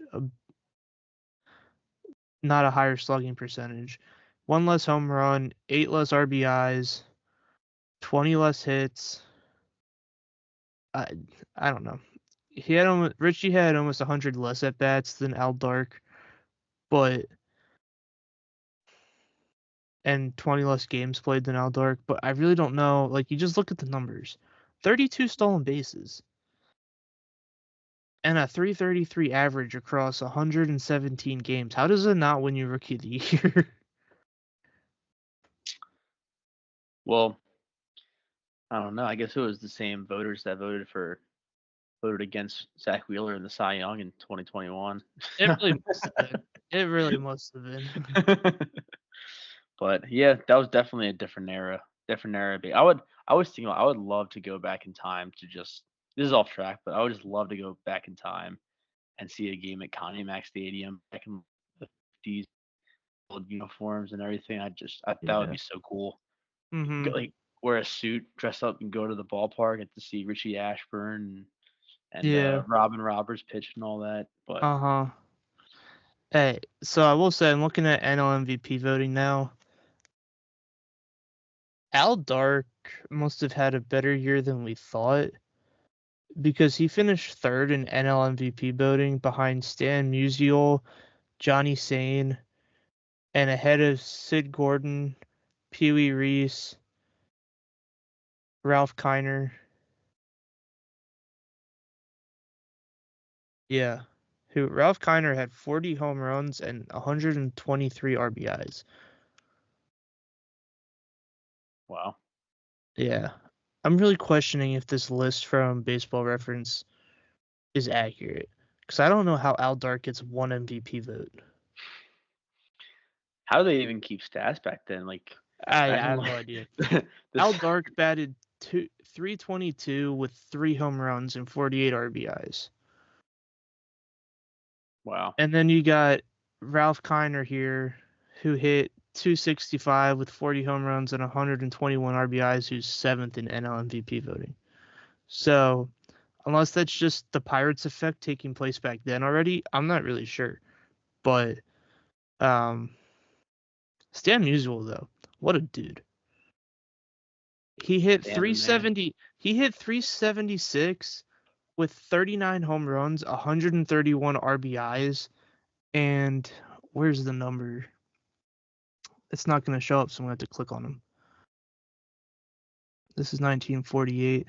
not a higher slugging percentage, one less home run, 8 less RBIs, 20 less hits. I I don't know. Richie had almost 100 less at bats than Al Dark, but and 20 less games played than Al Dark, but I really don't know. Like, you just look at the numbers. 32 stolen bases and a 333 average across 117 games. How does it not win you Rookie of the Year? Well, I don't know. I guess it was the same voters that voted against Zach Wheeler in the Cy Young in 2021. It really must have been. It really must have been. But yeah, that was definitely a different era. Different era. But I was thinking I would love to go back in time to just this is off track, but I would just love to go back in time and see a game at Connie Mack Stadium back in the 50s, old uniforms and everything. That would Yeah. be so cool. Mm-hmm. Like wear a suit, dress up, and go to the ballpark and to see Richie Ashburn and Yeah. Robin Roberts pitch and all that. But Uh-huh. Hey, so I will say I'm looking at NL MVP voting now. Al Dark must have had a better year than we thought because he finished third in NL MVP voting behind Stan Musial, Johnny Sane, and ahead of Sid Gordon, Pee Wee Reese, Ralph Kiner. Yeah. Ralph Kiner had 40 home runs and 123 RBIs. wow. Yeah. I'm really questioning if this list from Baseball Reference is accurate because I don't know how Al Dark gets one MVP vote. How do they even keep stats back then? Like I back in have no like idea. this. Al Dark batted 322 with 3 home runs and 48 RBIs. Wow. And then you got Ralph Kiner here, who hit 265 with 40 home runs and 121 RBIs, who's seventh in NL MVP voting. So, unless that's just the Pirates effect taking place back then already, I'm not really sure. But, um, Stan Musial, though, what a dude. He hit Stan the man. 370. He hit 376 with 39 home runs, 131 RBIs, and where's the number? It's not going to show up, so I'm going to have to click on him. This is 1948.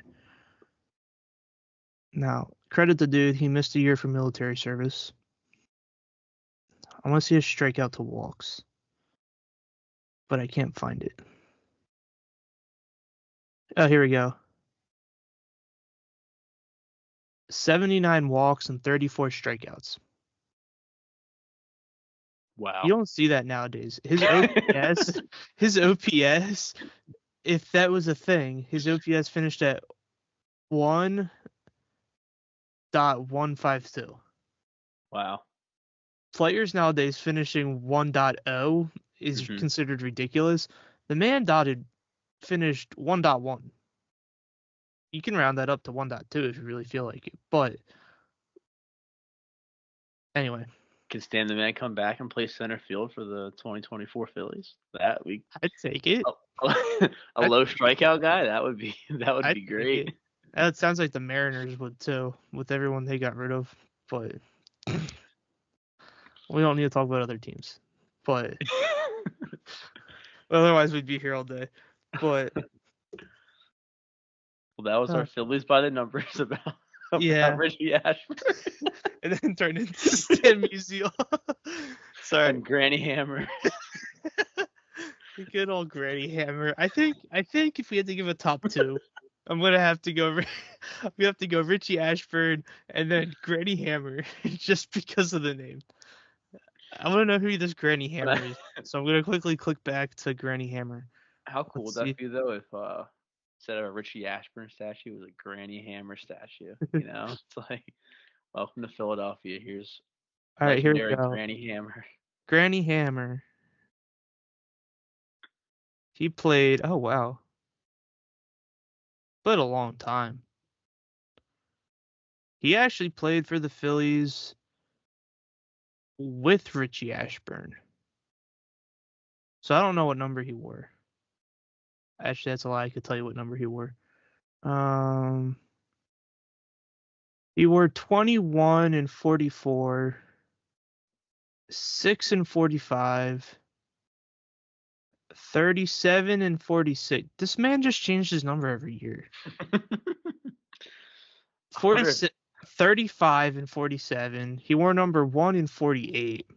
Now, credit the dude. He missed a year for military service. I want to see a strikeout to walks, but I can't find it. Oh, here we go. 79 walks and 34 strikeouts. Wow. You don't see that nowadays. His OPS, if that was a thing, his OPS finished at 1.152. Wow. Players nowadays finishing 1.0 is considered ridiculous. The man finished 1.1. You can round that up to 1.2 if you really feel like it. But anyway. Can Stan the man come back and play center field for the 2024 Phillies? I'd take it. A low strikeout guy? That would be great. It sounds like the Mariners would too, with everyone they got rid of. But we don't need to talk about other teams. But otherwise, we'd be here all day. But well, that was our Phillies by the numbers about Richie Ashburn. And then turned into Stan Musial. Sorry. And Granny Hammer. Good old Granny Hammer. I think if we had to give a top two, I'm gonna have to go. We have to go Richie Ashburn and then Granny Hammer, just because of the name. I want to know who this Granny Hammer is, so I'm gonna quickly click back to Granny Hammer. How cool would that be though if instead of a Richie Ashburn statue, it was a Granny Hammer statue? You know, it's like, welcome to Philadelphia. Here's all right, here we go. Granny Hammer. Granny Hammer. He played. Oh wow. But a long time. He actually played for the Phillies with Richie Ashburn. So I don't know what number he wore. Actually, that's a lie. I could tell you what number he wore. He wore 21 and 44, 6 and 45, 37 and 46. This man just changed his number every year. 35 and 47. He wore number 1 and 48.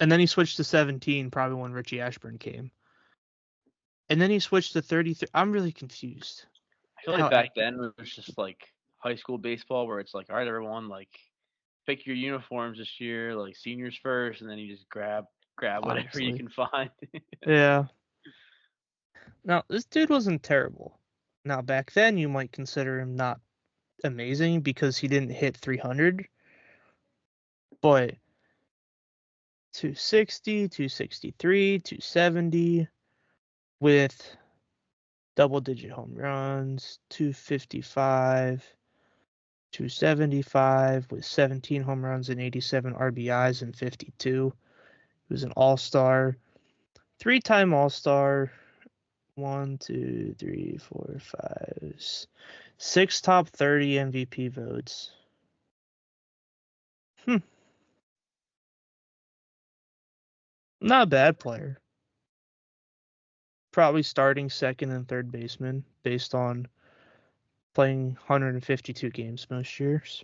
And then he switched to 17, probably when Richie Ashburn came. And then he switched to 33. I'm really confused. I feel like back then it was just like high school baseball where it's like, all right, everyone, like, pick your uniforms this year, like seniors first, and then you just grab whatever you can find. Yeah. Now, this dude wasn't terrible. Now, back then, you might consider him not amazing because he didn't hit 300. But 260, 263, 270 with double-digit home runs, 255, 275 with 17 home runs and 87 RBIs and 52. He was an all-star, 3-time all-star, 1, 2, 3, 4, 5, 6 top 30 MVP votes. Not a bad player. Probably starting second and third baseman based on playing 152 games most years.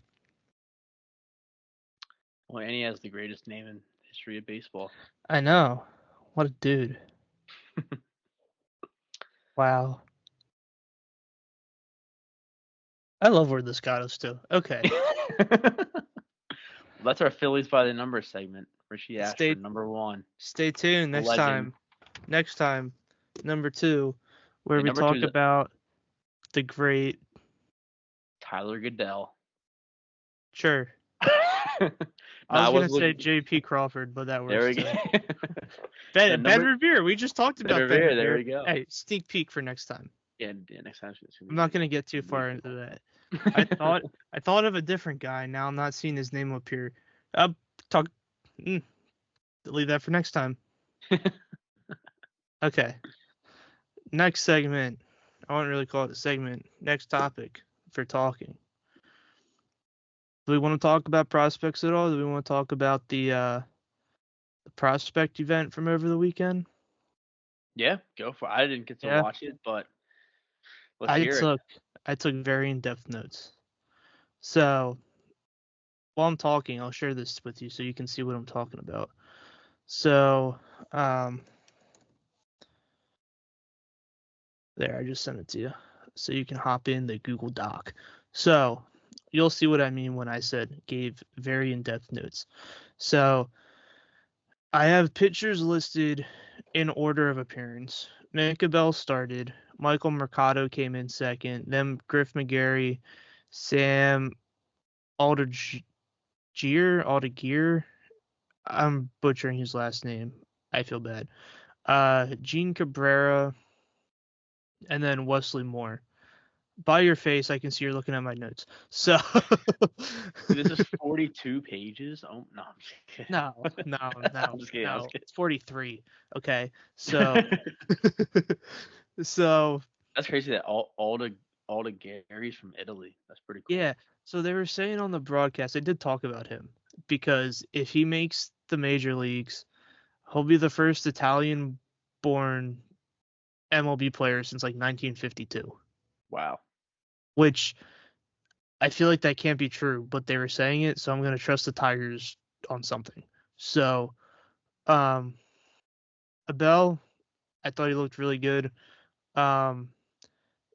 Well, and he has the greatest name in history of baseball. I know. What a dude. Wow. I love where this got us to. Okay. That's our Phillies by the number segment. Richie Ashburn, number 1. Stay tuned. Next time, number 2, where we talk about the great Tyler Goodell. Sure. I was going to say J.P. Crawford, but that works. There we go. Ben Revere. We just talked about Ben Revere. There we go. Hey, sneak peek for next time. Yeah, next time. I'm not going to get too far into that. I thought of a different guy. Now I'm not seeing his name up here. Leave that for next time. Okay. Next segment. I wouldn't really call it a segment. Next topic for talking. Do we want to talk about prospects at all? Do we want to talk about the prospect event from over the weekend? Yeah, go for it. I didn't get to Yeah. watch it, but let's I hear it. took I took very in-depth notes. So while I'm talking, I'll share this with you so you can see what I'm talking about. So um there, I just sent it to you. So you can hop in the Google Doc. So you'll see what I mean when I said gave very in-depth notes. So I have pitchers listed in order of appearance. Micah Bell started. Michael Mercado came in second. Then Griff McGarry, Sam Aldergier, Aldegier. I'm butchering his last name. I feel bad. Gene Cabrera, and then Wesley Moore. By your face, I can see you're looking at my notes. So Dude, this is 42 pages. Oh no, I'm just kidding. no, no, I'm no, just kidding. I was no. kidding. It's 43. Okay. So so That's crazy that all the Garys from Italy. That's pretty cool. yeah, so they were saying on the broadcast, they did talk about him because if he makes the major leagues, he'll be the first Italian born MLB player since like 1952, Wow. which I feel like that can't be true, but they were saying it, so I'm going to trust the Tigers on something. So, um, Abel, I thought he looked really good. Um,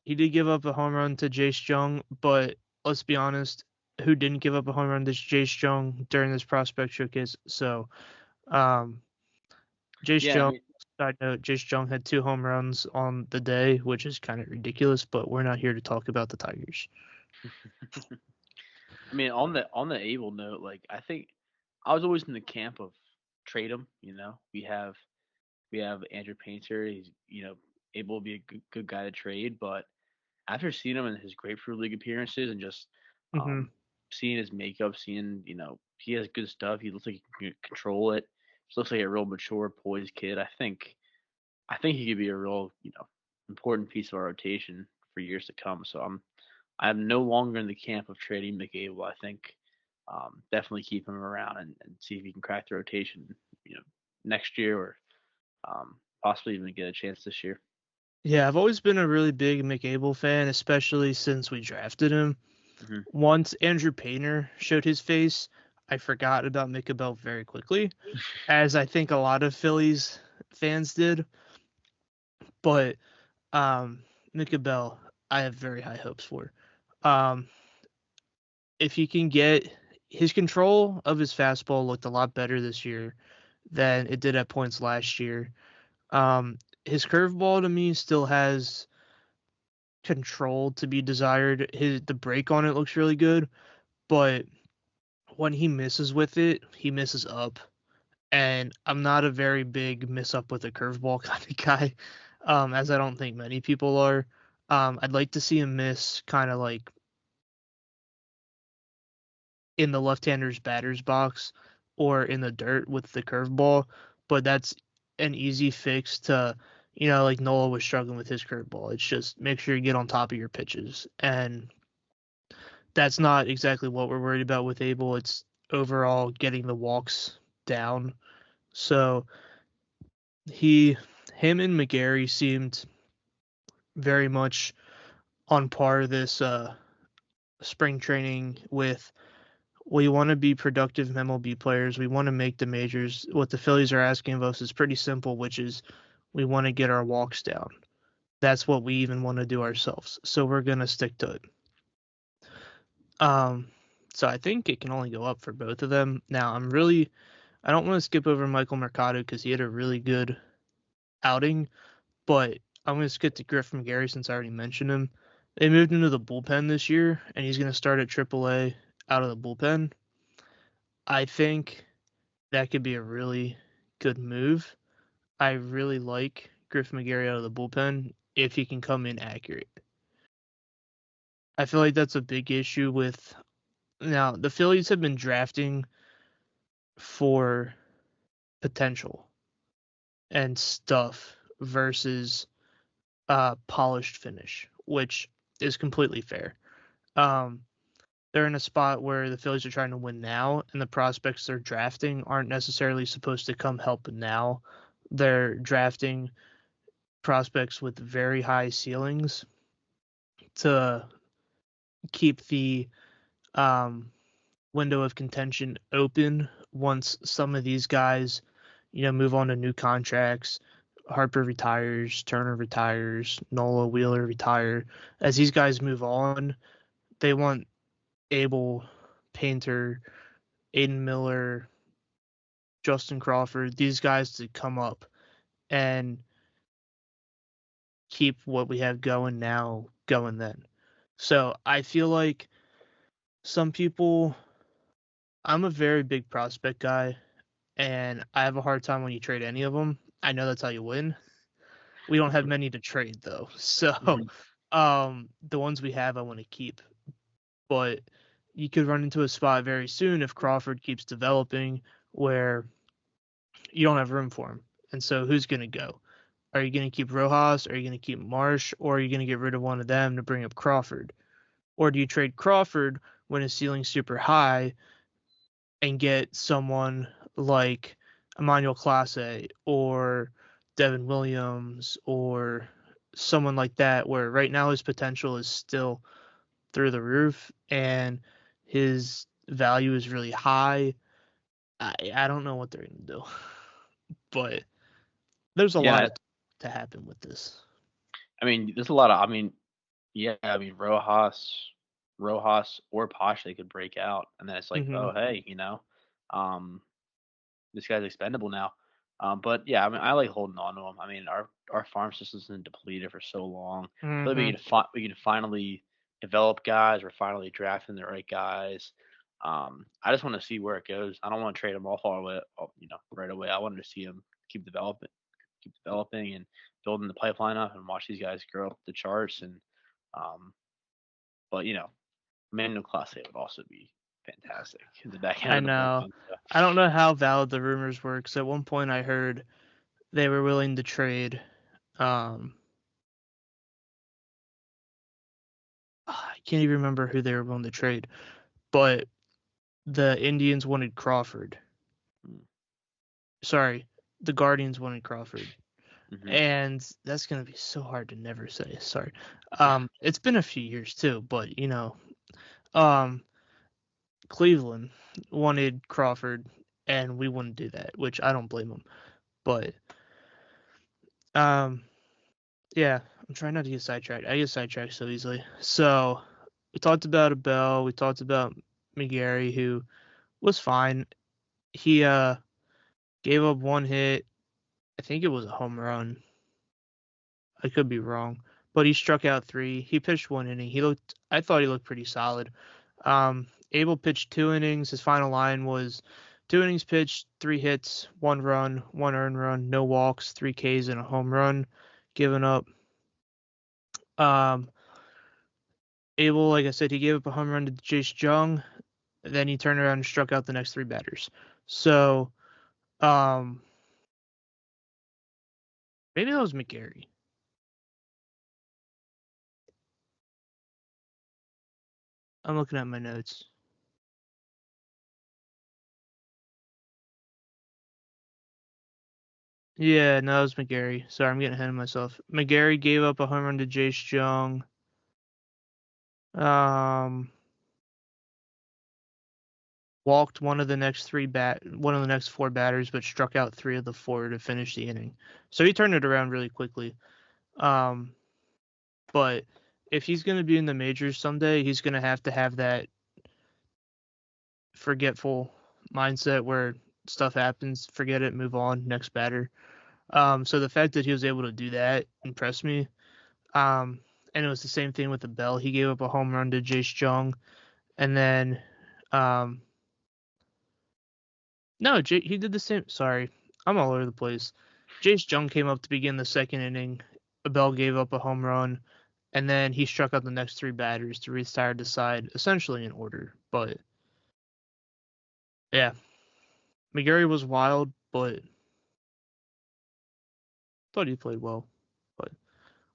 he did give up a home run to Jace Jung, but let's be honest, who didn't give up a home run to Jace Jung during this prospect showcase? So, um, Jace Yeah, I Jung, mean, side note, Jace Jung had 2 home runs on the day, which is kind of ridiculous, but we're not here to talk about the Tigers. on the Abel note, like I think I was always in the camp of trade him. We have Andrew Painter. He's able to be a good guy to trade, but after seeing him in his Grapefruit League appearances and just Hmm. seeing his makeup, seeing he has good stuff. He looks like he can control it. He looks like a real mature, poised kid. I think he could be a real important piece of our rotation for years to come. So I'm no longer in the camp of trading McAble. I think definitely keep him around and see if he can crack the rotation, next year or possibly even get a chance this year. Yeah, I've always been a really big McAble fan, especially since we drafted him. Hmm. Once Andrew Painter showed his face, I forgot about Micah Bell very quickly, as I think a lot of Phillies fans did. But Micah Bell, I have very high hopes for. Um, if he can get his control of his fastball looked a lot better this year than it did at points last year. His curveball to me still has control to be desired. The break on it looks really good, but when he misses with it, he misses up. And I'm not a very big miss up with a curveball kind of guy, as I don't think many people are. I'd like to see him miss kind of like in the left-hander's batter's box or in the dirt with the curveball, but that's an easy fix to, like Nola was struggling with his curveball. It's just make sure you get on top of your pitches. And that's not exactly what we're worried about with Abel. It's overall getting the walks down. So he, him and McGarry seemed very much on par this spring training with we want to be productive MLB players. We want to make the majors. What the Phillies are asking of us is pretty simple, which is we want to get our walks down. That's what we even want to do ourselves. So we're gonna stick to it. Um, so I think it can only go up for both of them. Now I don't want to skip over Michael Mercado because he had a really good outing, but I'm going to skip to Griff McGarry since I already mentioned him. They moved into the bullpen this year, and he's going to start at AAA out of the bullpen. I think that could be a really good move. I really like Griff McGarry out of the bullpen if he can come in accurate. I feel like that's a big issue with now the Phillies have been drafting for potential. and stuff versus polished finish, which is completely fair. Um, they're in a spot where the Phillies are trying to win now, and the prospects they're drafting aren't necessarily supposed to come help now. They're drafting prospects with very high ceilings to keep the um, window of contention open once some of these guys, move on to new contracts. Harper retires, Turner retires, Nola Wheeler retire. As these guys move on, they want Abel, Painter, Aiden Miller, Justin Crawford, these guys to come up and keep what we have going now going then. So I feel like some people, I'm a very big prospect guy, and I have a hard time when you trade any of them. I know that's how you win. We don't have many to trade though, so Mhm. the ones we have I want to keep. But you could run into a spot very soon if Crawford keeps developing where you don't have room for him. And so who's going to go? Are you going to keep Rojas? Are you going to keep Marsh? Or are you going to get rid of one of them to bring up Crawford? Or do you trade Crawford when his ceiling's super high and get someone like Emmanuel Clase or Devin Williams or someone like that, where right now his potential is still through the roof and his value is really high? I don't know what they're going to do, but there's a lot Yeah, of to happen with this. I mean, there's a lot of. I mean, yeah, I mean Rojas or Posh, they could break out, and then it's like, Hmm. oh hey, um, this guy's expendable now. But yeah, I mean, I like holding on to him. I mean, our farm system's been depleted for so long. I feel like Hmm. we can finally develop guys. We're finally drafting the right guys. I just want to see where it goes. I don't want to trade them all away, right away. I wanted to see him keep developing, and building the pipeline up, and watch these guys grow up the charts. And um, but Manuel Clase would also be fantastic in the back end I of the know. bullpen. So. I don't know how valid the rumors were, because at one point I heard they were willing to trade. Um, I can't even remember who they were willing to trade, but the Indians wanted Crawford. Sorry, the Guardians wanted Crawford, Mm-hmm. and that's gonna be so hard to never say. Sorry. It's been a few years too, but um, Cleveland wanted Crawford, and we wouldn't do that, which I don't blame them. But um, yeah, I'm trying not to get sidetracked. I get sidetracked so easily. So we talked about Abel. We talked about McGarry, who was fine. He gave up one hit. I think it was a home run. I could be wrong, but he struck out three. He pitched one inning. I thought he looked pretty solid. Abel pitched 2 innings. His final line was 2 innings pitched, 3 hits, 1 run, 1 earned run, no walks, 3 Ks, and a home run given up. Um, Abel, like I said, he gave up a home run to Jace Jung. Then he turned around and struck out the next 3 batters. So, um, maybe that was McGarry. I'm looking at my notes. Yeah, no, it was McGarry. Sorry, I'm getting ahead of myself. McGarry gave up a home run to Jace Jung. Um, walked one of the next 4 batters, but struck out 3 of the 4 to finish the inning. So he turned it around really quickly. Um, but if he's going to be in the majors someday, he's going to have that forgetful mindset where stuff happens, forget it, move on, next batter. So the fact that he was able to do that impressed me. And it was the same thing with the Bell. He gave up a home run to Jace Jung, and then um, no, he did the same. Sorry, I'm all over the place. Jace Jung came up to begin the second inning. Bell gave up a home run, and then he struck out the next 3 batters to restart the side, essentially in order. But yeah, McGarry was wild, but thought he played well. But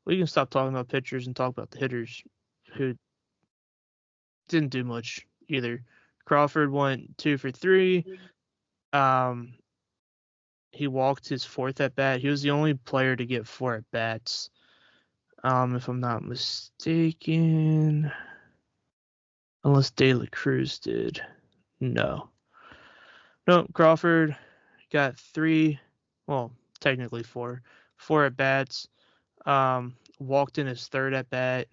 we can stop talking about pitchers and talk about the hitters who didn't do much either. Crawford went 2 for 3. Um, he walked his fourth at bat. He was the only player to get 4 at bats. If I'm not mistaken, unless De La Cruz did. No, Crawford got 3. Well, technically 4. 4 at bats. Walked in his third at bat,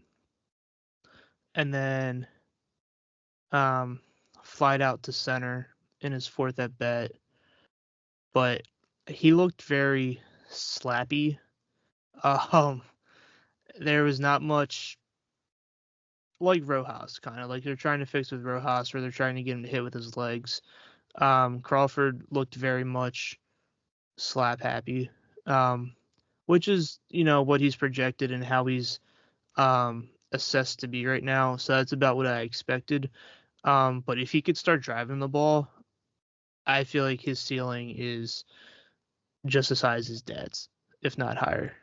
and then flied out to center in his fourth at bat. But he looked very slappy. There was not much like Rojas, kind of like they're trying to fix with Rojas, where they're trying to get him to hit with his legs. Crawford looked very much slap happy, which is what he's projected and how he's assessed to be right now. So that's about what I expected. But if he could start driving the ball, I feel like his ceiling is just as high as his dad's, if not higher.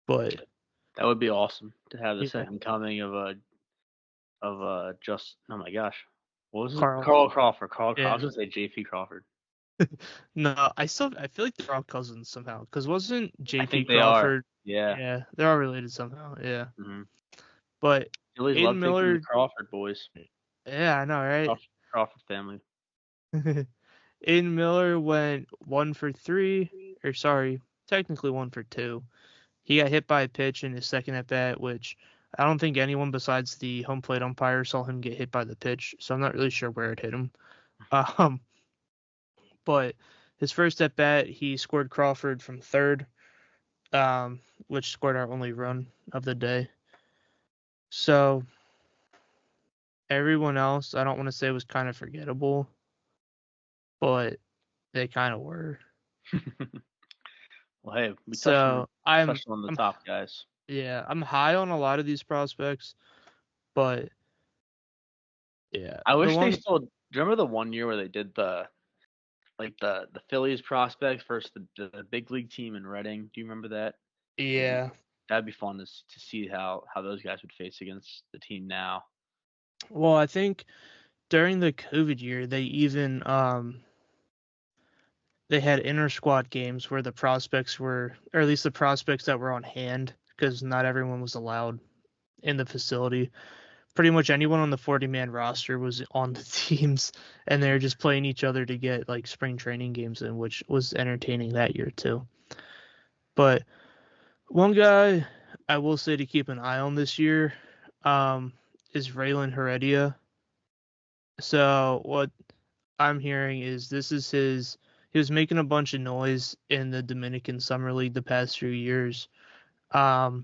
But That would be awesome to have the yeah, second coming of just oh my gosh, what was it? Carl. Carl Crawford. Carl Crawford. I Yeah. was gonna say J.P. Crawford. No, I feel like they're all cousins somehow. Because wasn't I J.P. think they are. Crawford? Yeah. Yeah, they're all related somehow. Yeah. Mm-hmm. But Phillies Aiden love taking the Miller, Crawford boys. yeah, I know, right? Crawford family. Aiden Miller went 1 for 3, or sorry, technically 1 for 2. He got hit by a pitch in his second at bat, which I don't think anyone besides the home plate umpire saw him get hit by the pitch, so I'm not really sure where it hit him. But his first at bat, he scored Crawford from third, which scored our only run of the day. So everyone else, I don't want to say was kind of forgettable, but they kind of were. Well, hey, we So touched on the I'm top guys. yeah, I'm high on a lot of these prospects, but yeah, I the wish they one, still. Do you remember the one year where they did the Phillies prospects versus the big league team in Reading? Do you remember that? yeah. That'd be fun to see how those guys would face against the team now. Well, I think during the COVID year, they had inter squad games where the prospects were, or at least the prospects that were on hand, because not everyone was allowed in the facility. Pretty much anyone on the 40-man roster was on the teams, and they were just playing each other to get like spring training games in, which was entertaining that year too. But one guy I will say to keep an eye on this year is Raylan Heredia. So what I'm hearing is he was making a bunch of noise in the Dominican Summer League the past few years. And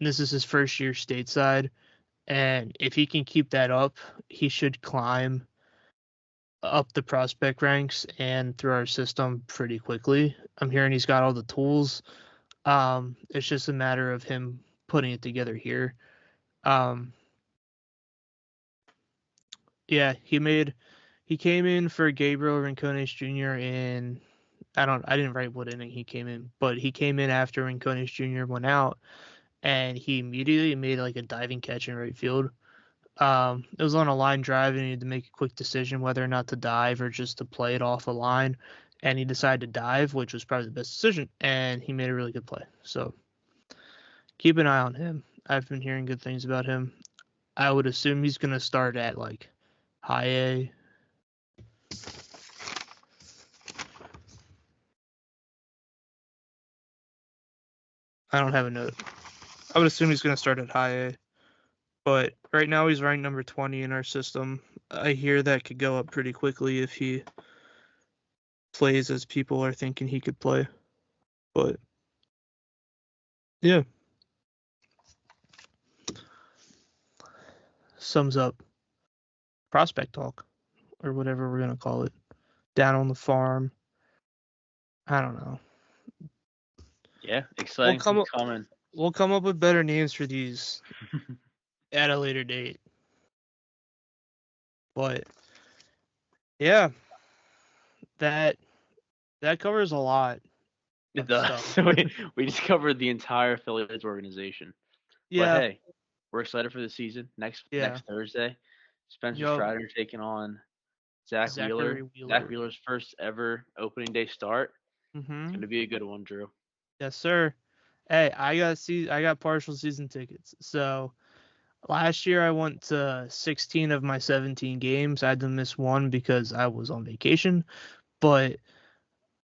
this is his first year stateside. And if he can keep that up, he should climb up the prospect ranks and through our system pretty quickly. I'm hearing he's got all the tools. It's just a matter of him putting it together here. Um, yeah, he came in for Gabriel Rincones Jr. in I didn't write what inning he came in, but he came in after Rincones Jr. went out, and he immediately made like a diving catch in right field. It was on a line drive, and he had to make a quick decision whether or not to dive or just to play it off a line. And he decided to dive, which was probably the best decision, and he made a really good play. So keep an eye on him. I've been hearing good things about him. I would assume he's going to start at like high A. I don't have a note. I would assume he's going to start at high A. But right now he's ranked number 20 in our system. I hear that could go up pretty quickly if he plays as people are thinking he could play. But yeah. Sums up prospect talk or whatever we're going to call it. Down on the farm. I don't know. Yeah, exciting things coming. We'll come up with better names for these at a later date. But yeah, that covers a lot. It of does. stuff. So we just covered the entire Phillies organization. But Yeah, hey, we're excited for the season. yeah. Next Thursday, Spencer Yo, Strider taking on Zach Wheeler. Zachary Zach Wheeler. Wheeler's first ever opening day start. It's Mm-hmm. going to be a good one, Drew. Yes, sir. Hey, I got partial season tickets. So last year I went to 16 of my 17 games. I had to miss one because I was on vacation. But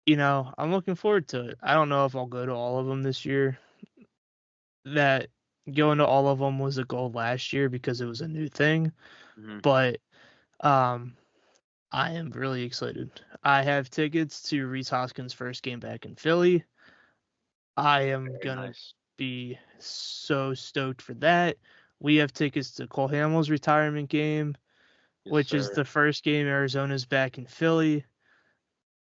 I'm looking forward to it. I don't know if I'll go to all of them this year. That Going to all of them was a goal last year because it was a new thing. Hmm. But um, I am really excited. I have tickets to Reese Hoskins' first game back in Philly. I am Very gonna nice. be so stoked for that. We have tickets to Cole Hamels' retirement game, Yes, which is sir. the first game Arizona's back in Philly,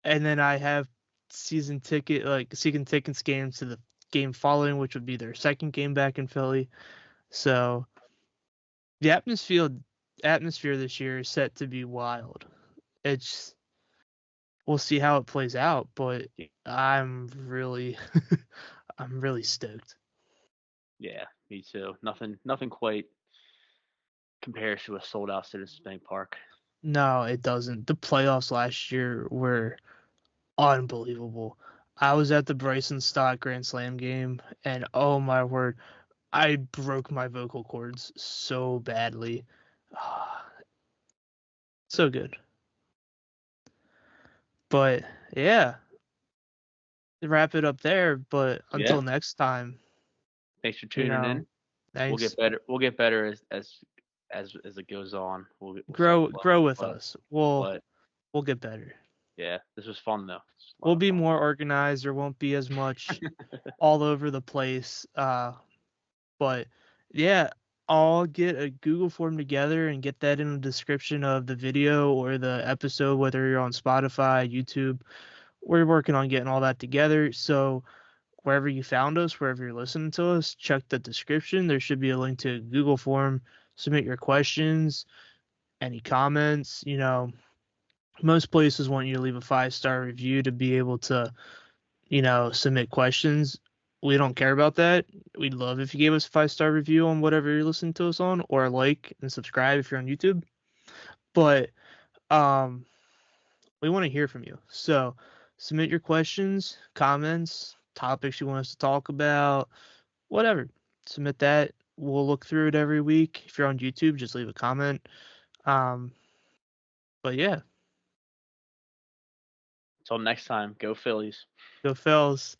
and then I have season tickets games to the game following, which would be their second game back in Philly. So the atmosphere this year is set to be wild. It's We'll see how it plays out, but I'm really I'm really stoked. Yeah, me too. Nothing quite compares to a sold out Citizens Bank Park. No, it doesn't. The playoffs last year were unbelievable. I was at the Bryson Stott Grand Slam game, and oh my word, I broke my vocal cords so badly. So good. But yeah, wrap it up there. But Yeah. until next time, Thanks for you tuning know, in. We'll thanks. get better. We'll get better as it goes on. We'll start Grow with flowing. us. But We'll get better. yeah, this was fun though. It's a lot We'll of be fun. more organized. There won't be as much all over the place. But yeah, I'll get a Google form together and get that in the description of the video or the episode, whether you're on Spotify, YouTube. We're working on getting all that together. So wherever you found us, wherever you're listening to us, check the description. There should be a link to a Google form. Submit your questions, any comments. Most places want you to leave a 5-star review to be able to submit questions. We don't care about that. We'd love if you gave us a 5-star review on whatever you're listening to us on, or like and subscribe if you're on YouTube. But um, we want to hear from you. So submit your questions, comments, topics you want us to talk about, whatever. Submit that. We'll look through it every week. If you're on YouTube, just leave a comment. Um, but yeah, Until next time, go Phillies. go Phils.